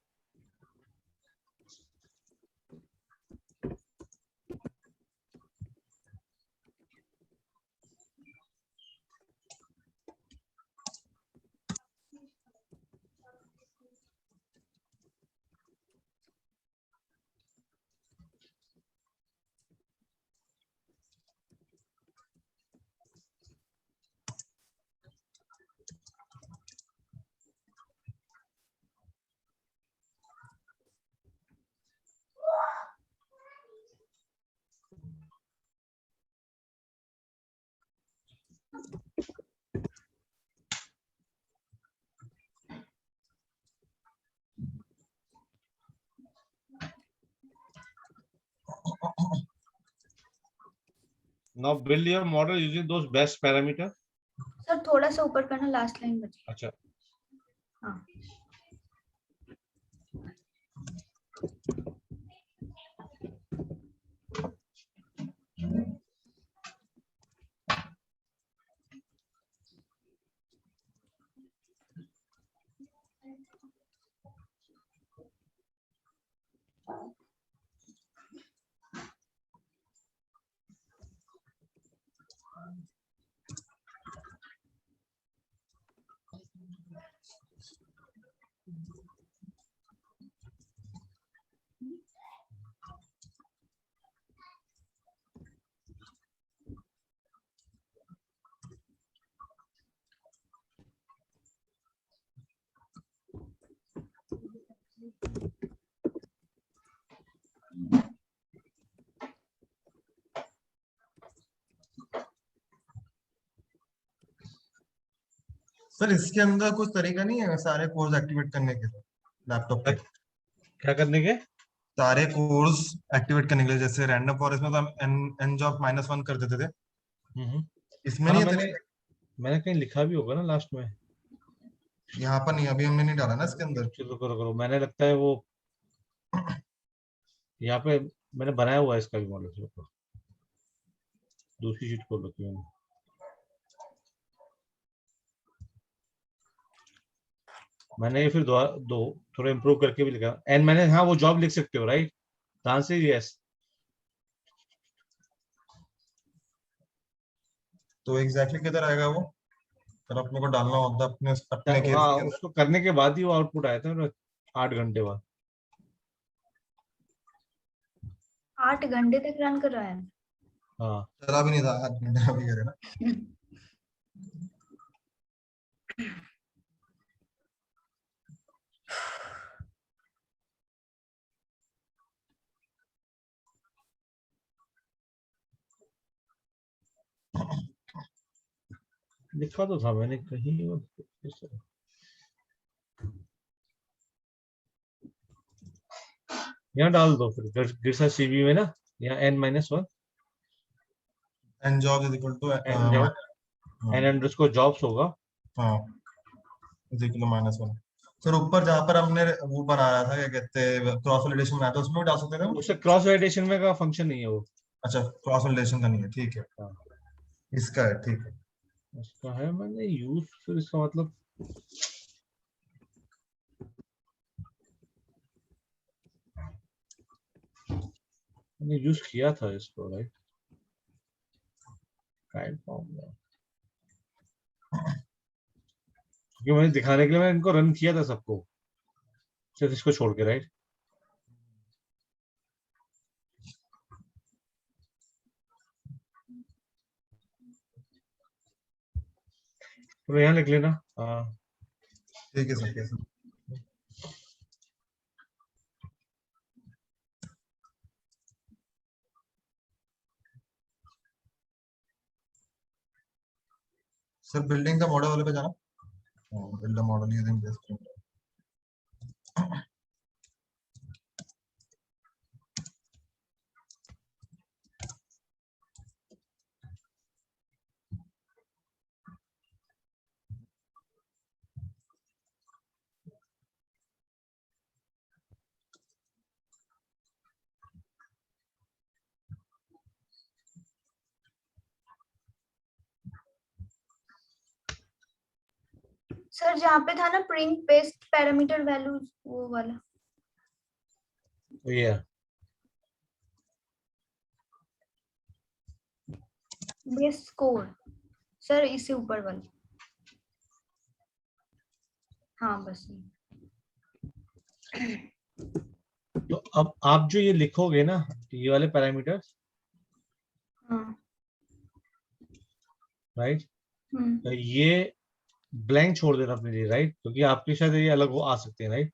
Now build your model using those best parameters. Sir थोड़ा सा ऊपर करना, लास्ट लाइन बची। अच्छा हाँ sir इसके अंदर कुछ तरीका नहीं है सारे कोर्स एक्टिवेट करने के लिए लैपटॉप पे? क्या करने के? सारे कोर्स एक्टिवेट करने के लिए, जैसे रैंडम फॉरेस्ट में तो हम एन जॉब -1 कर देते थे, इसमें हाँ, नहीं है मैंने कहीं लिखा भी होगा ना लास्ट में। यहाँ पर नहीं, अभी हमने नहीं डाला ना इसके अंदर। चलो करो, मैंने लगता है वो यहाँ पे मैंने बनाया हुआ है इसका भी मॉडल। दूसरी शीट खोल रखी है मैंने। मैंने ये फिर दो थोड़ा इम्प्रूव करके भी लिखा एंड मैंने, हाँ वो जॉब लिख सकते हो राइट, आंसर यस। तो एग्जैक्टली किधर आएगा वो? फिर अपने को डालना होता अपने केस हाँ, के अंदर। उसको करने के बाद ही वो आउटपुट आया था 8 घंटे बाद। 8 घंटे तक रन कर रहा है। हाँ चला भी नहीं था 8 घंटे अभी करे ना। लिखा तो था मैंने कहीं, यहाँ डाल दो फिर गिरसा सीवी में ना, यहाँ n-1 N job is equal to n underscore jobs होगा। हाँ इज इक्वल टू -1। सर ऊपर जहाँ पर हमने वो बनाया था, क्या कहते हैं, क्रॉस वैलिडेशन बनाया था, उसमें भी डाल सकते थे? उससे क्रॉस वैलिडेशन में का फंक्शन नहीं है वो। अच्छा क्रॉस वैलिडेशन का नहीं है, ठीक है। इसका है, ठीक है। इसका है मैंने यूज, फिर इसका मतलब मैंने यूज किया था इसको राइट, काइंड फॉर्म में, क्योंकि मैंने दिखाने के लिए मैंने इनको रन किया था सबको, सिर्फ इसको छोड़ के राइट। तो यहाँ लिख लेना। हाँ ठीक है सर। सर बिल्डिंग का मॉडल वाले पे जाना, build model using this printer. Sir जहाँ पे था ना प्रिंट पेस्ट पैरामीटर वैल्यूज, वो वाला। ये बेस स्कोर सर, इससे ऊपर वाला। हाँ बस। तो अब आप जो ये लिखोगे ना, ये वाले पैरामीटर्स राइट, तो ये ब्लैंक छोड़ देना अपने लिए राइट, क्योंकि आपके शायद ये अलग हो आ सकते हैं राइट।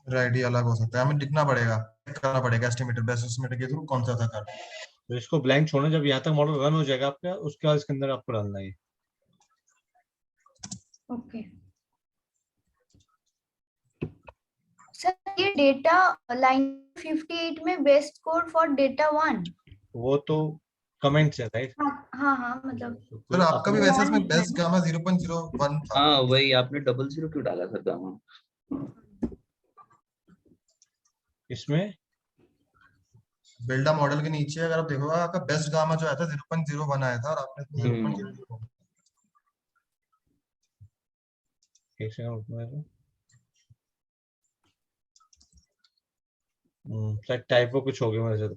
राइट, ये अलग हो सकता है, हमें लिखना पड़ेगा, करना पड़ेगा एस्टिमेटेड, बेस्ट एस्टिमेटेड के थ्रू कौन सा था कर। तो इसको ब्लैंक छोड़ना, जब यहाँ तक मॉडल रन हो जाएगा आपका, उसके बाद इसके अंदर आपको डालना है। ओके सर, ये डेटा लाइन 58 में बेस्ट कोड फॉर डेटा 1, वो तो कमेंट्स है राइट? हाँ मतलब सर आपका भी वैसे इसमें बेस्ट गामा 0.01 था। हाँ वही, आपने 00 क्यों डाला सर गामा? इसमें बिल्डा मॉडल के नीचे अगर आप देखोगे आपका बेस्ट गामा जो आया था 0.01 आया था और आपने इसमें 0.02। एक सेकंड, शायद टाइपो कुछ हो गया मेरे से।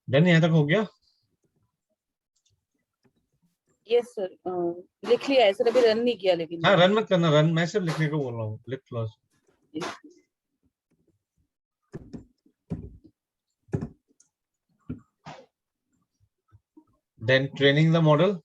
डन, यहाँ तक हो गया? यस सर, लिख लिया है सर, अभी रन नहीं किया लेकिन। हाँ रन मत करना, रन मैं सिर्फ लिखने को बोल रहा हूँ, लिख लो। Then training the model.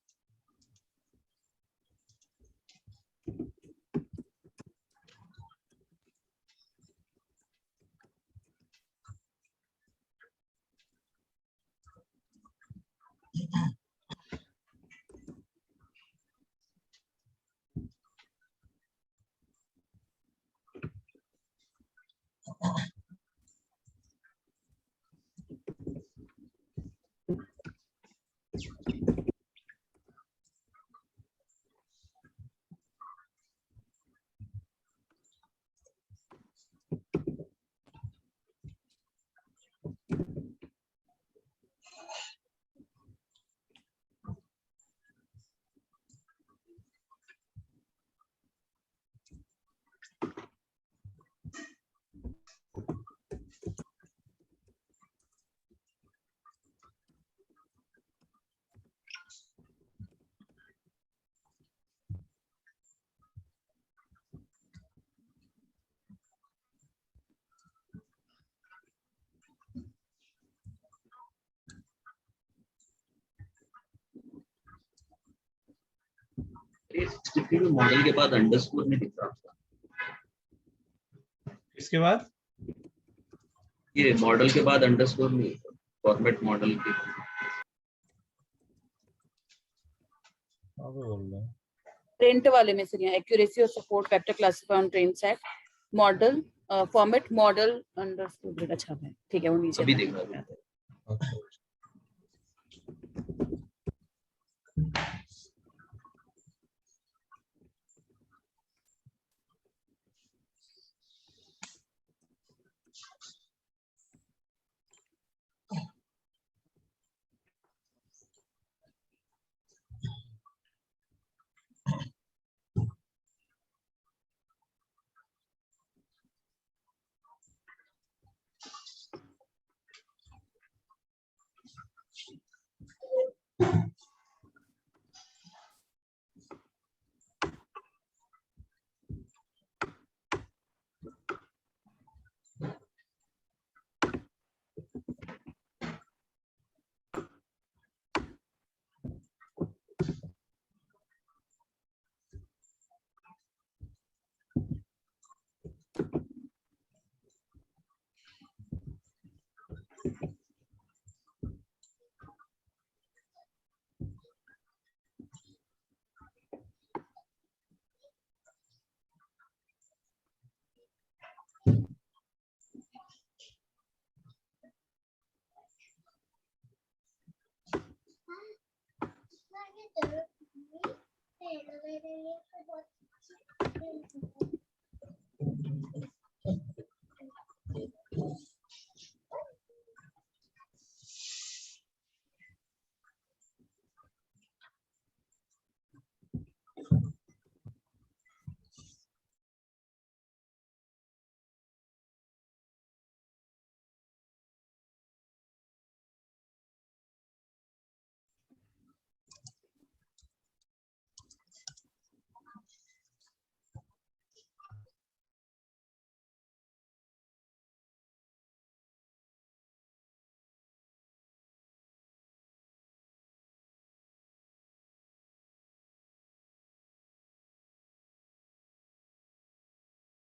Model के बाद अंडरस्कोर नहीं दिख रहा। इसके बाद ये मॉडल के बाद अंडरस्कोर नहीं, फॉर्मेट मॉडल की। बोल रहा प्रिंट वाले में से एक्यूरेसी और support factor classify on train set model format model understood अच्छा है ठीक है वो नीचे अभी देख रहा हूं।